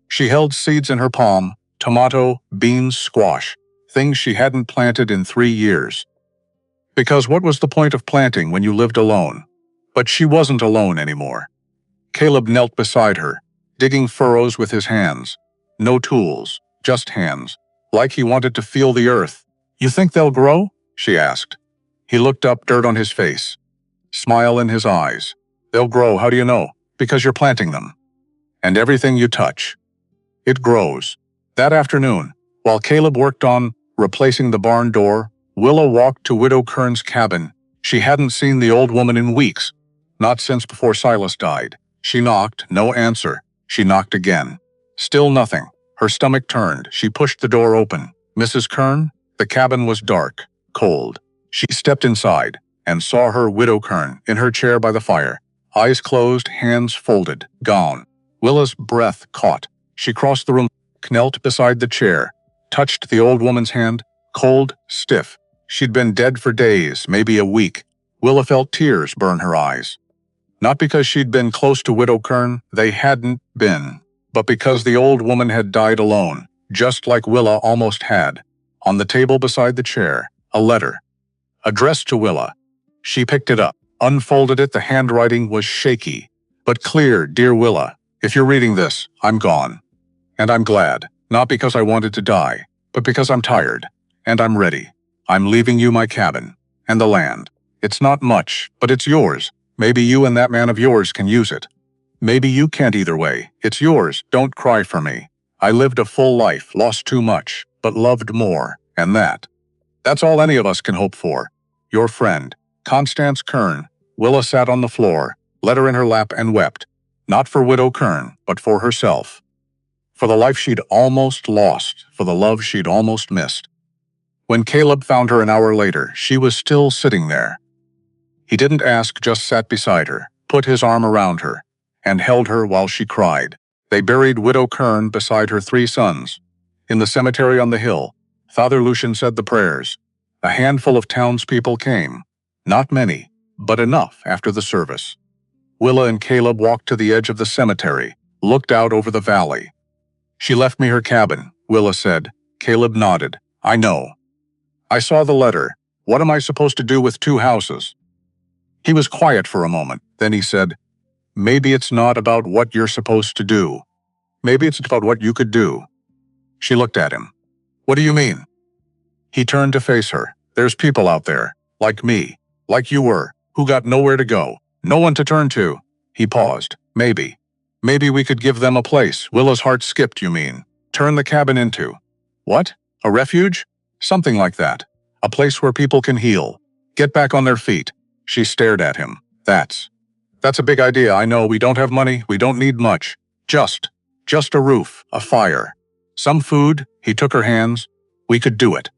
She held seeds in her palm, tomato, beans, squash, things she hadn't planted in 3 years. Because what was the point of planting when you lived alone? But she wasn't alone anymore. Caleb knelt beside her, digging furrows with his hands. No tools, just hands, like he wanted to feel the earth. You think they'll grow? She asked. He looked up, dirt on his face, smile in his eyes. They'll grow, how do you know? Because you're planting them. And everything you touch, it grows. That afternoon, while Caleb worked on replacing the barn door, Willa walked to Widow Kern's cabin. She hadn't seen the old woman in weeks, not since before Silas died. She knocked, no answer. She knocked again. Still nothing. Her stomach turned. She pushed the door open. Mrs. Kern? The cabin was dark, cold. She stepped inside and saw her Widow Kern in her chair by the fire, eyes closed, hands folded, gone. Willa's breath caught. She crossed the room, knelt beside the chair, touched the old woman's hand, cold, stiff. She'd been dead for days, maybe a week. Willa felt tears burn her eyes. Not because she'd been close to Widow Kern, they hadn't been, but because the old woman had died alone, just like Willa almost had. On the table beside the chair, a letter, addressed to Willa. She picked it up, unfolded it. The handwriting was shaky, but clear. Dear Willa, if you're reading this, I'm gone. And I'm glad, not because I wanted to die, but because I'm tired, and I'm ready. I'm leaving you my cabin, and the land. It's not much, but it's yours. Maybe you and that man of yours can use it. Maybe you can't either way. It's yours. Don't cry for me. I lived a full life, lost too much, but loved more, and that's all any of us can hope for. Your friend, Constance Kern. Willa sat on the floor, letter in her lap, and wept. Not for Widow Kern, but for herself. For the life she'd almost lost, for the love she'd almost missed. When Caleb found her an hour later, she was still sitting there. He didn't ask, just sat beside her, put his arm around her, and held her while she cried. They buried Widow Kern beside her 3 sons. In the cemetery on the hill, Father Lucian said the prayers. A handful of townspeople came. Not many, but enough after the service. Willa and Caleb walked to the edge of the cemetery, looked out over the valley. She left me her cabin, Willa said. Caleb nodded. I know. I saw the letter. What am I supposed to do with 2 houses? He was quiet for a moment. Then he said, maybe it's not about what you're supposed to do. Maybe it's about what you could do. She looked at him. What do you mean? He turned to face her. There's people out there, like me, like you were, who got nowhere to go, no one to turn to. He paused. Maybe. Maybe we could give them a place. Willa's heart skipped, you mean? Turn the cabin into. What? A refuge? Something like that. A place where people can heal. Get back on their feet. She stared at him. That's a big idea. I know we don't have money. We don't need much. Just a roof, a fire. Some food. He took her hands. We could do it.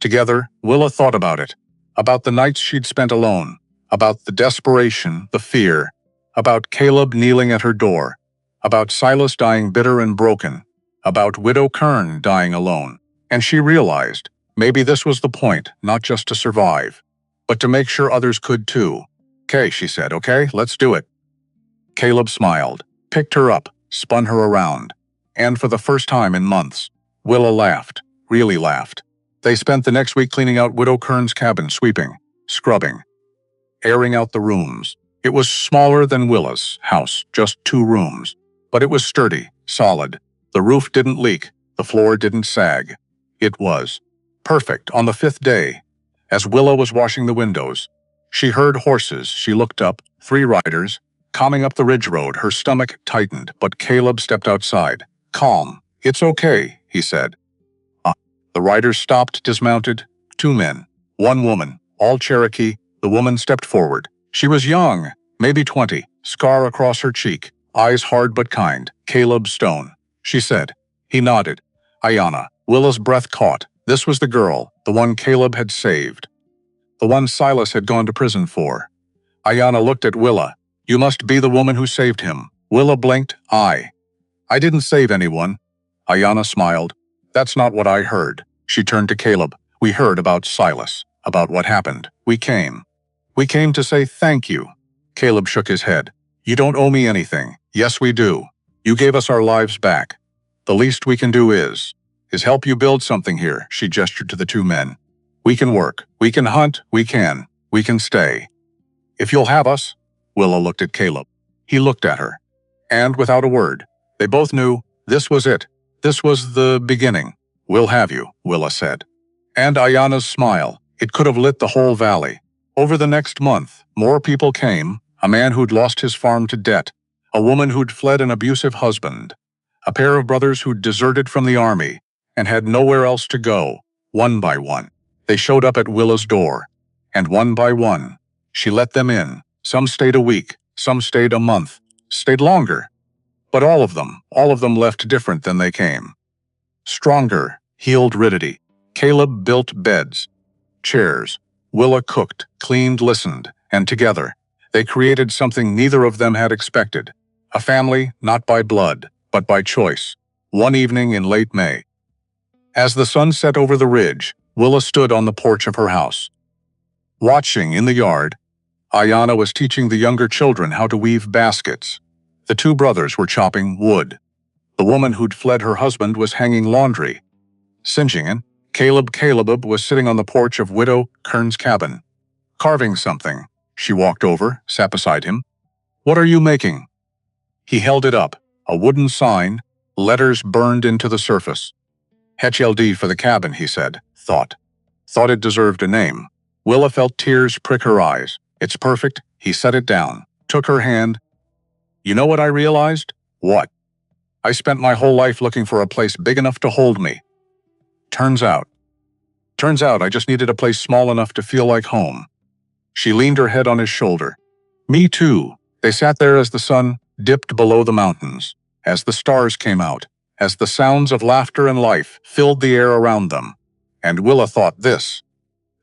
Together, Willa thought about it. About the nights she'd spent alone. About the desperation, the fear. About Caleb kneeling at her door. About Silas dying bitter and broken. About Widow Kern dying alone. And she realized, maybe this was the point, not just to survive, but to make sure others could too. Okay, she said, okay, let's do it. Caleb smiled, picked her up, spun her around. And for the first time in months, Willa laughed, really laughed. They spent the next week cleaning out Widow Kern's cabin, sweeping, scrubbing, airing out the rooms. It was smaller than Willa's house, just 2 rooms. But it was sturdy, solid. The roof didn't leak, the floor didn't sag. It was perfect. On the 5th day, as Willa was washing the windows, she heard horses. She looked up, 3 riders, coming up the ridge road. Her stomach tightened, but Caleb stepped outside. Calm. It's okay, he said. The riders stopped, dismounted. 2 men, 1 woman, all Cherokee. The woman stepped forward. She was young, maybe 20, scar across her cheek, eyes hard but kind. Caleb Stone, she said. He nodded. Ayanna. Willa's breath caught. This was the girl, the one Caleb had saved. The one Silas had gone to prison for. Ayanna looked at Willa. You must be the woman who saved him. Willa blinked. I didn't save anyone. Ayanna smiled. That's not what I heard. She turned to Caleb. We heard about Silas, about what happened. We came to say thank you. Caleb shook his head. You don't owe me anything. Yes, we do. You gave us our lives back. The least we can do is help you build something here. She gestured to the 2 men. We can work. We can hunt. We can stay. If you'll have us. Willa looked at Caleb. He looked at her. And without a word, they both knew this was it. This was the beginning. We'll have you, Willa said. And Ayanna's smile. It could have lit the whole valley. Over the next month, more people came. A man who'd lost his farm to debt. A woman who'd fled an abusive husband. A pair of brothers who'd deserted from the army and had nowhere else to go. One by one, they showed up at Willa's door. And one by one, she let them in. Some stayed a week, some stayed a month, stayed longer. But all of them left different than they came. Stronger, healed ridity. Caleb built beds, chairs. Willa cooked, cleaned, listened, and together, they created something neither of them had expected. A family, not by blood, but by choice. One evening in late May. As the sun set over the ridge, Willa stood on the porch of her house. Watching in the yard, Ayanna was teaching the younger children how to weave baskets. The 2 brothers were chopping wood. The woman who'd fled her husband was hanging laundry. Singeing it, Caleb was sitting on the porch of Widow Kern's cabin, carving something. She walked over, sat beside him. What are you making? He held it up, a wooden sign, letters burned into the surface. HLD for the cabin, he said. Thought it deserved a name. Willa felt tears prick her eyes. It's perfect. He set it down, took her hand. You know what I realized? What? I spent my whole life looking for a place big enough to hold me. Turns out I just needed a place small enough to feel like home. She leaned her head on his shoulder. Me too. They sat there as the sun dipped below the mountains, as the stars came out, as the sounds of laughter and life filled the air around them. And Willa thought this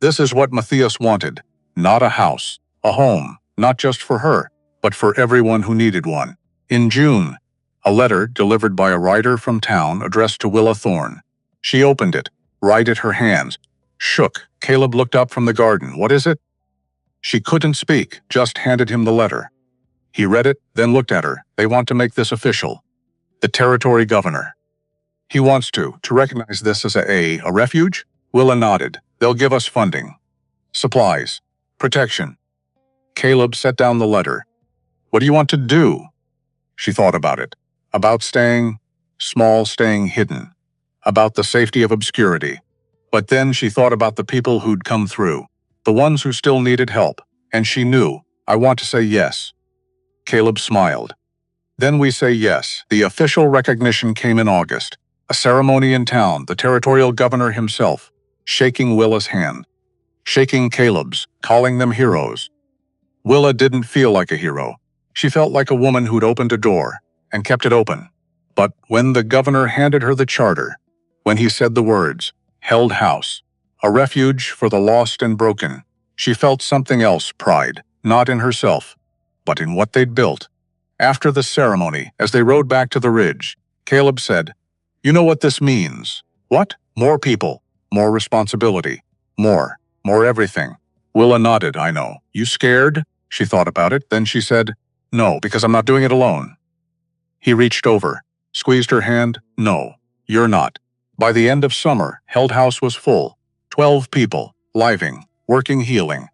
is what Matthias wanted. Not a house, a home, not just for her, but for everyone who needed one. In June, a letter delivered by a writer from town addressed to Willa Thorne. She opened it, right at her hands, shook. Caleb looked up from the garden. What is it? She couldn't speak, just handed him the letter. He read it, then looked at her. They want to make this official. The territory governor. He wants to recognize this as a refuge? Willa nodded. They'll give us funding. Supplies. Protection. Caleb set down the letter. What do you want to do? She thought about it. About staying small, staying hidden. About the safety of obscurity. But then she thought about the people who'd come through. The ones who still needed help. And she knew, I want to say yes. Caleb smiled. Then we say yes. The official recognition came in August. A ceremony in town, the territorial governor himself, shaking Willa's hand. Shaking Caleb's, calling them heroes. Willa didn't feel like a hero. She felt like a woman who'd opened a door, and kept it open. But when the governor handed her the charter, when he said the words, held house, a refuge for the lost and broken, she felt something else, pride, not in herself, but in what they'd built. After the ceremony, as they rode back to the ridge, Caleb said, "You know what this means." "What?" "More people, more responsibility, more everything." Willa nodded. "I know." "You scared?" She thought about it, then she said, "No, because I'm not doing it alone." He reached over, squeezed her hand. "No, you're not." By the end of summer, Held House was full. 12 people, living, working, healing.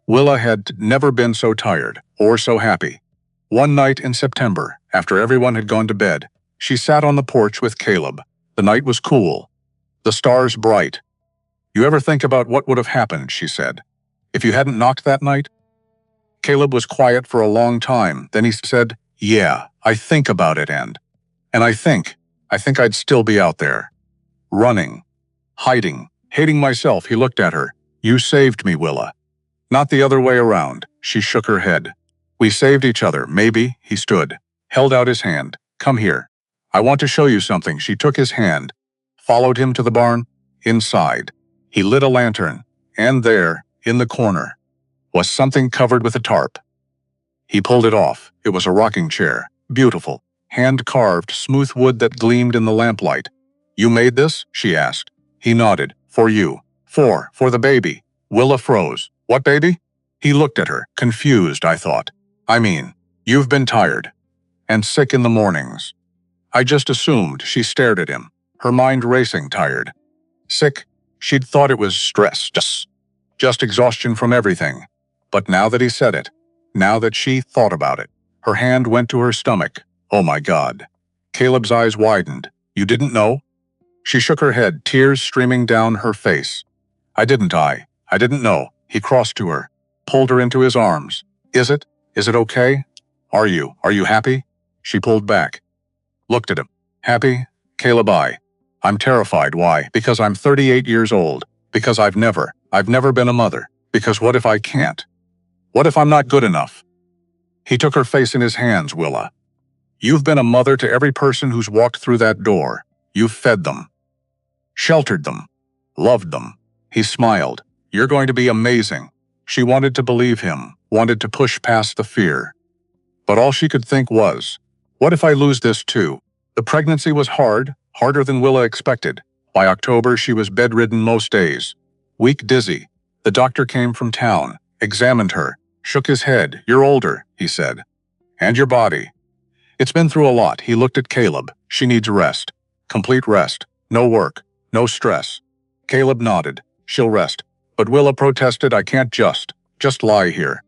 Willa had never been so tired, or so happy. One night in September, after everyone had gone to bed, she sat on the porch with Caleb. The night was cool. The stars bright. "You ever think about what would have happened," she said, "if you hadn't knocked that night?" Caleb was quiet for a long time, then he said, "Yeah, I think about it and I think I'd still be out there. Running. Hiding. Hating myself." He looked at her. "You saved me, Willa." "Not the other way around." She shook her head. "We saved each other, maybe." He stood, held out his hand. "Come here. I want to show you something." She took his hand, followed him to the barn. Inside, he lit a lantern, and there, in the corner, was something covered with a tarp. He pulled it off. It was a rocking chair, beautiful, hand-carved, smooth wood that gleamed in the lamplight. "You made this?" she asked. He nodded. "For you. For the baby." Willa froze. "What baby?" He looked at her, confused, I thought. "I mean, you've been tired. And sick in the mornings." "I just assumed." She stared at him, her mind racing, tired. Sick? She'd thought it was stress, just exhaustion from everything. But now that he said it, now that she thought about it, her hand went to her stomach. Oh my God. Caleb's eyes widened. "You didn't know?" She shook her head, tears streaming down her face. I didn't know." He crossed to her, pulled her into his arms. Is it okay? Are you happy?" She pulled back, looked at him. "Happy? Caleb, I'm terrified." "Why?" "Because I'm 38 years old. Because I've never been a mother. Because what if I can't? What if I'm not good enough?" He took her face in his hands. "Willa, you've been a mother to every person who's walked through that door. You've fed them, sheltered them, loved them." He smiled. "You're going to be amazing." She wanted to believe him, wanted to push past the fear. But all she could think was, what if I lose this too? The pregnancy was hard, harder than Willa expected. By October, she was bedridden most days. Weak, dizzy. The doctor came from town, examined her, shook his head. "You're older," he said. "And your body. It's been through a lot." He looked at Caleb. "She needs rest. Complete rest. No work. No stress." Caleb nodded. "She'll rest." But Willa protested. "I can't just lie here.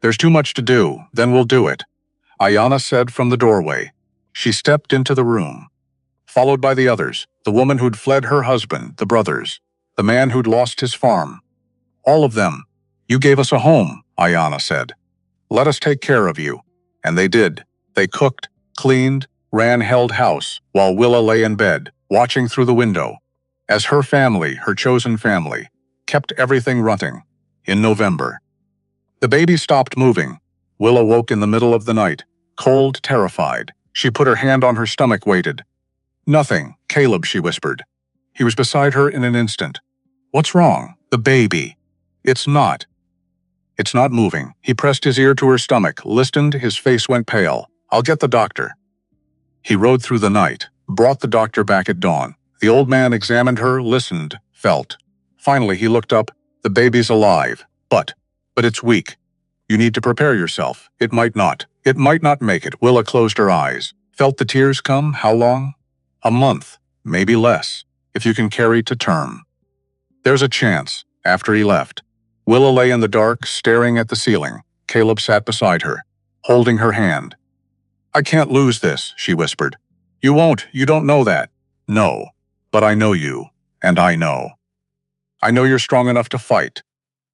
There's too much to do. Then we'll do it," Ayana said from the doorway. She stepped into the room, followed by the others, the woman who'd fled her husband, the brothers, the man who'd lost his farm. All of them. "You gave us a home," Ayana said. "Let us take care of you." And they did. They cooked, cleaned, ran Held House, while Willa lay in bed, watching through the window, as her family, her chosen family, kept everything running. In November, the baby stopped moving. Willa woke in the middle of the night, cold, terrified. She put her hand on her stomach, waited. "Nothing, Caleb," she whispered. He was beside her in an instant. "What's wrong?" "The baby. It's not moving." He pressed his ear to her stomach, listened, his face went pale. "I'll get the doctor." He rode through the night, brought the doctor back at dawn. The old man examined her, listened, felt. Finally, he looked up. "The baby's alive, but it's weak. You need to prepare yourself. It might not make it." Willa closed her eyes, felt the tears come. "How long?" "A month, maybe less, if you can carry to term." "There's a chance." After he left, Willa lay in the dark, staring at the ceiling. Caleb sat beside her. holding her hand. "I can't lose this," she whispered. "You won't, you don't know that." "No, but I know you, and I know. I know you're strong enough to fight."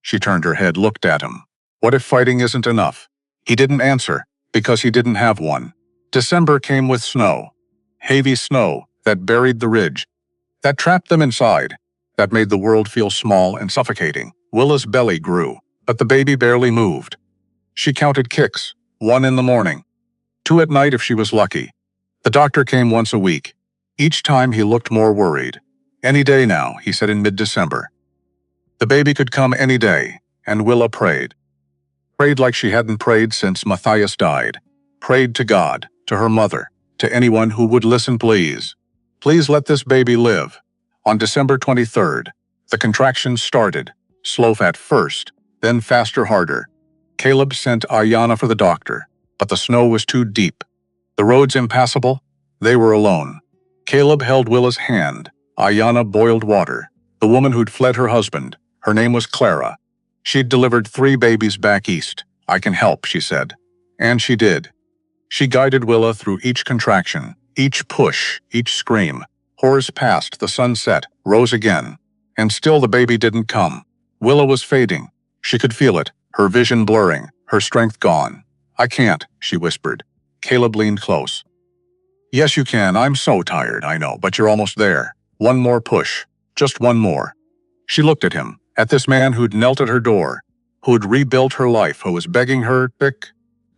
She turned her head, looked at him. What if fighting isn't enough? He didn't answer, because he didn't have one. December came with snow. Heavy snow that buried the ridge, that trapped them inside, that made the world feel small and suffocating. Willa's belly grew, but the baby barely moved. She counted kicks, 1 in the morning, 2 at night if she was lucky. The doctor came once a week. Each time he looked more worried. "Any day now," he said in mid-December. The baby could come any day, and Willa prayed. Prayed like she hadn't prayed since Matthias died. Prayed to God, to her mother, to anyone who would listen, please. Please let this baby live. On December 23rd, the contractions started, slow at first, then faster, harder. Caleb sent Ayanna for the doctor, but the snow was too deep. The roads impassable. They were alone. Caleb held Willa's hand. Ayanna boiled water. The woman who'd fled her husband. Her name was Clara. She'd delivered 3 babies back east. "I can help," she said. And she did. She guided Willa through each contraction, each push, each scream. Hours passed, the sun set, rose again. And still the baby didn't come. Willa was fading. She could feel it, her vision blurring, her strength gone. "I can't," she whispered. Caleb leaned close. "Yes, you can. I'm so tired, I know, but you're almost there. One more push. Just one more." She looked at him, at this man who'd knelt at her door, who'd rebuilt her life, who was begging her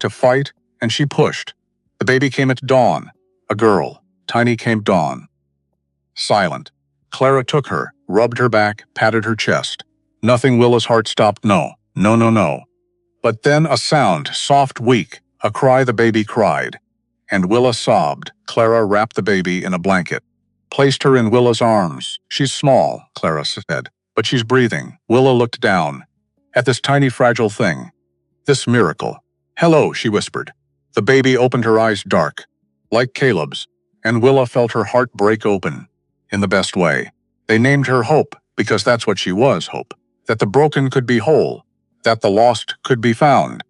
to fight, and she pushed. The baby came at dawn. A girl. Tiny came dawn. Silent. Clara took her, rubbed her back, patted her chest. Nothing. Willa's heart stopped. No, no, no, no. But then a sound, soft, weak, a cry. The baby cried. And Willa sobbed. Clara wrapped the baby in a blanket. Placed her in Willa's arms. "She's small," Clara said, "but she's breathing." Willa looked down at this tiny, fragile thing. This miracle. "Hello," she whispered. The baby opened her eyes, dark, like Caleb's, and Willa felt her heart break open, in the best way. They named her Hope, because that's what she was, hope. That the broken could be whole, that the lost could be found,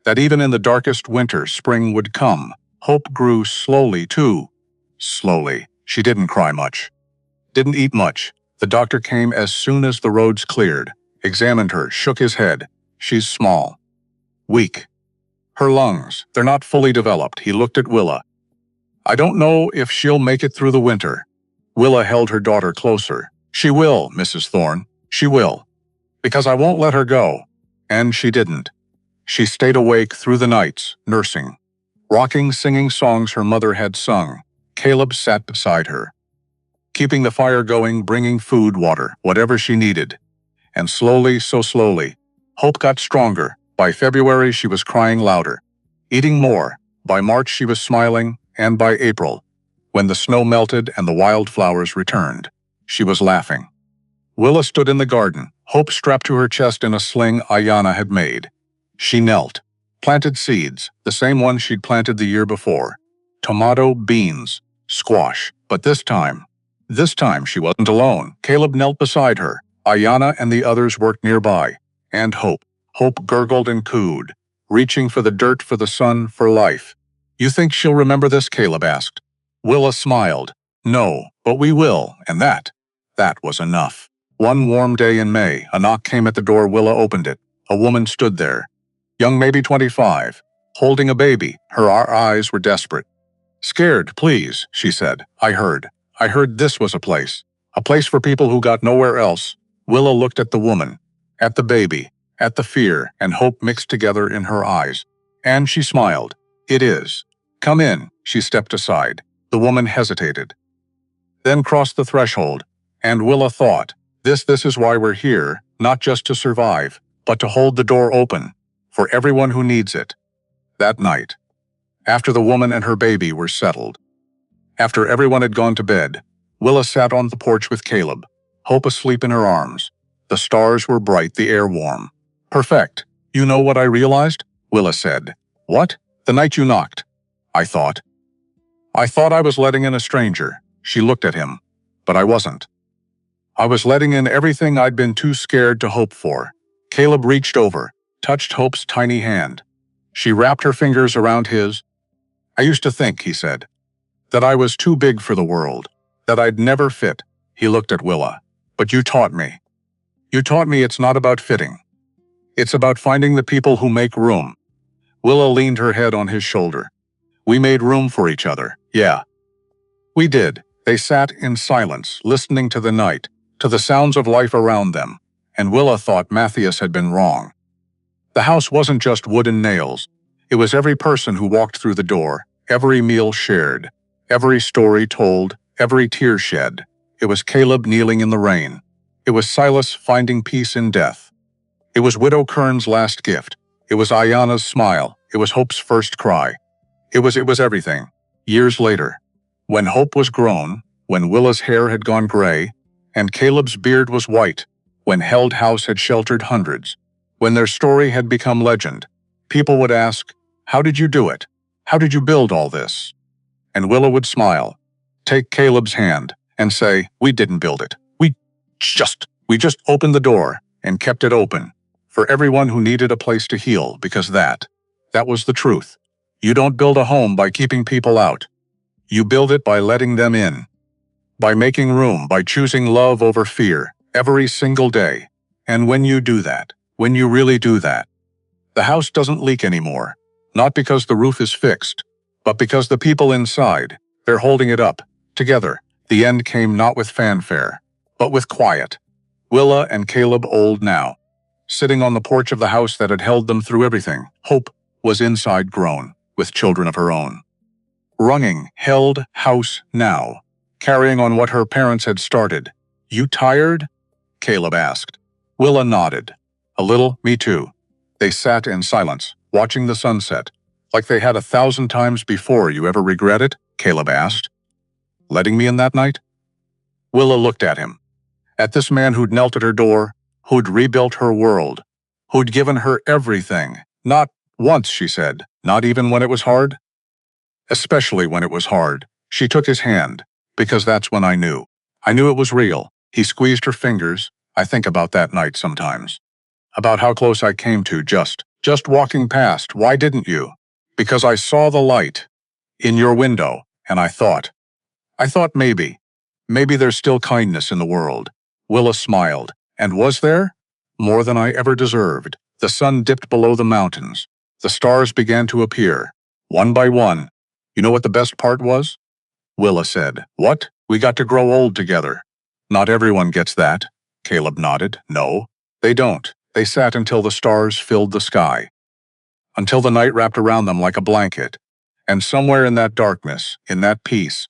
that even in the darkest winter, spring would come. Hope grew slowly, too. Slowly. She didn't cry much. Didn't eat much. The doctor came as soon as the roads cleared, examined her, shook his head. "She's small. Weak. Her lungs, they're not fully developed." He looked at Willa. "I don't know if she'll make it through the winter." Willa held her daughter closer. "She will, Mrs. Thorne. She will. Because I won't let her go." And she didn't. She stayed awake through the nights, nursing, rocking, singing songs her mother had sung. Caleb sat beside her, keeping the fire going, bringing food, water, whatever she needed. And slowly, so slowly, Hope got stronger. By February, she was crying louder, eating more. By March, she was smiling, and by April, when the snow melted and the wildflowers returned, she was laughing. Willa stood in the garden, Hope strapped to her chest in a sling Ayanna had made. She knelt, planted seeds, the same ones she'd planted the year before. Tomato, beans, squash. But this time she wasn't alone. Caleb knelt beside her. Ayanna and the others worked nearby. And Hope gurgled and cooed, reaching for the dirt, for the sun, for life. "You think she'll remember this?" Caleb asked. Willa smiled. "No, but we will, and that was enough." One warm day in May, a knock came at the door. Willa opened it. A woman stood there, young, maybe 25, holding a baby. Her eyes were desperate. "Scared, please," she said. I heard this was a place for people who got nowhere else." Willa looked at the woman, at the baby, at the fear and hope mixed together in her eyes. And she smiled. "It is. Come in." She stepped aside. The woman hesitated, then crossed the threshold. And Willa thought, this is why we're here, not just to survive, but to hold the door open for everyone who needs it. That night, after the woman and her baby were settled, after everyone had gone to bed, Willa sat on the porch with Caleb, Hope asleep in her arms. The stars were bright, the air warm. "Perfect. You know what I realized?" Willa said. "What?" "The night you knocked. I thought I was letting in a stranger." She looked at him. "But I wasn't. I was letting in everything I'd been too scared to hope for." Caleb reached over, touched Hope's tiny hand. She wrapped her fingers around his. "I used to think," he said, "that I was too big for the world, that I'd never fit." He looked at Willa. "But you taught me. You taught me it's not about fitting. It's about finding the people who make room." Willa leaned her head on his shoulder. "We made room for each other, yeah. We did." They sat in silence, listening to the night, to the sounds of life around them, and Willa thought Matthias had been wrong. The house wasn't just wood and nails. It was every person who walked through the door, every meal shared, every story told, every tear shed. It was Caleb kneeling in the rain. It was Silas finding peace in death. It was Widow Kern's last gift. It was Ayana's smile. It was Hope's first cry. It was everything. Years later, when Hope was grown, when Willa's hair had gone gray, and Caleb's beard was white, when Held House had sheltered hundreds, when their story had become legend, people would ask, "How did you do it? How did you build all this?" And Willa would smile, take Caleb's hand, and say, "We didn't build it. We just opened the door and kept it open for everyone who needed a place to heal, because that was the truth. You don't build a home by keeping people out. You build it by letting them in, by making room, by choosing love over fear every single day. And when you do that, when you really do that, the house doesn't leak anymore, not because the roof is fixed, but because the people inside, they're holding it up, together." The end came not with fanfare, but with quiet. Willa and Caleb, old now, sitting on the porch of the house that had held them through everything. Hope was inside, grown, with children of her own. Runging, Held House now, carrying on what her parents had started. "You tired?" Caleb asked. Willa nodded. "A little, me too." They sat in silence, watching the sunset. "Like they had 1,000 times before. You ever regret it?" Caleb asked. "Letting me in that night?" Willa looked at him. At this man who'd knelt at her door, who'd rebuilt her world, who'd given her everything. "Not once," she said. "Not even when it was hard?" "Especially when it was hard." She took his hand, "Because that's when I knew. I knew it was real." He squeezed her fingers. "I think about that night sometimes. About how close I came to just walking past. Why didn't you?" "Because I saw the light in your window, and I thought maybe there's still kindness in the world." Willa smiled. "And was there?" "More than I ever deserved." The sun dipped below the mountains. The stars began to appear, one by one. "You know what the best part was?" Willa said. "What?" "We got to grow old together." "Not everyone gets that." Caleb nodded. "No, they don't." They sat until the stars filled the sky, until the night wrapped around them like a blanket. And somewhere in that darkness, in that peace,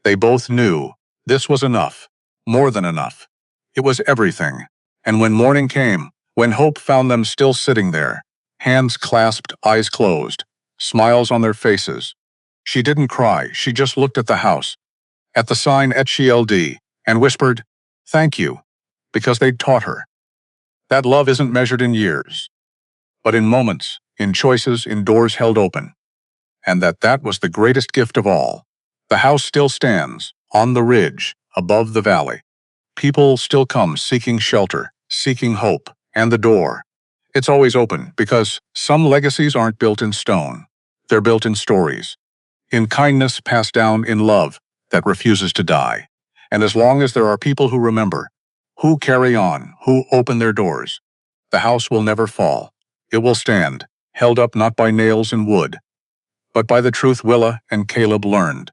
they both knew this was enough, more than enough. It was everything. And when morning came, when Hope found them still sitting there, hands clasped, eyes closed, smiles on their faces, she didn't cry. She just looked at the house, at the sign HCLD, and whispered, "Thank you," because they'd taught her that love isn't measured in years, but in moments, in choices, in doors held open, and that was the greatest gift of all. The house still stands, on the ridge, above the valley. People still come seeking shelter, seeking hope, and the door. It's always open, because some legacies aren't built in stone. They're built in stories, in kindness passed down, in love that refuses to die. And as long as there are people who remember, who carry on, who open their doors, the house will never fall. It will stand, held up not by nails and wood, but by the truth Willa and Caleb learned,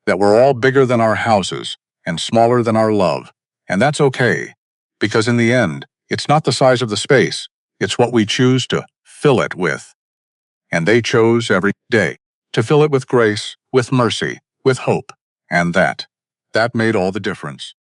that we're all bigger than our houses and smaller than our love. And that's okay, because in the end, it's not the size of the space, it's what we choose to fill it with. And they chose every day to fill it with grace, with mercy, with hope, and that made all the difference.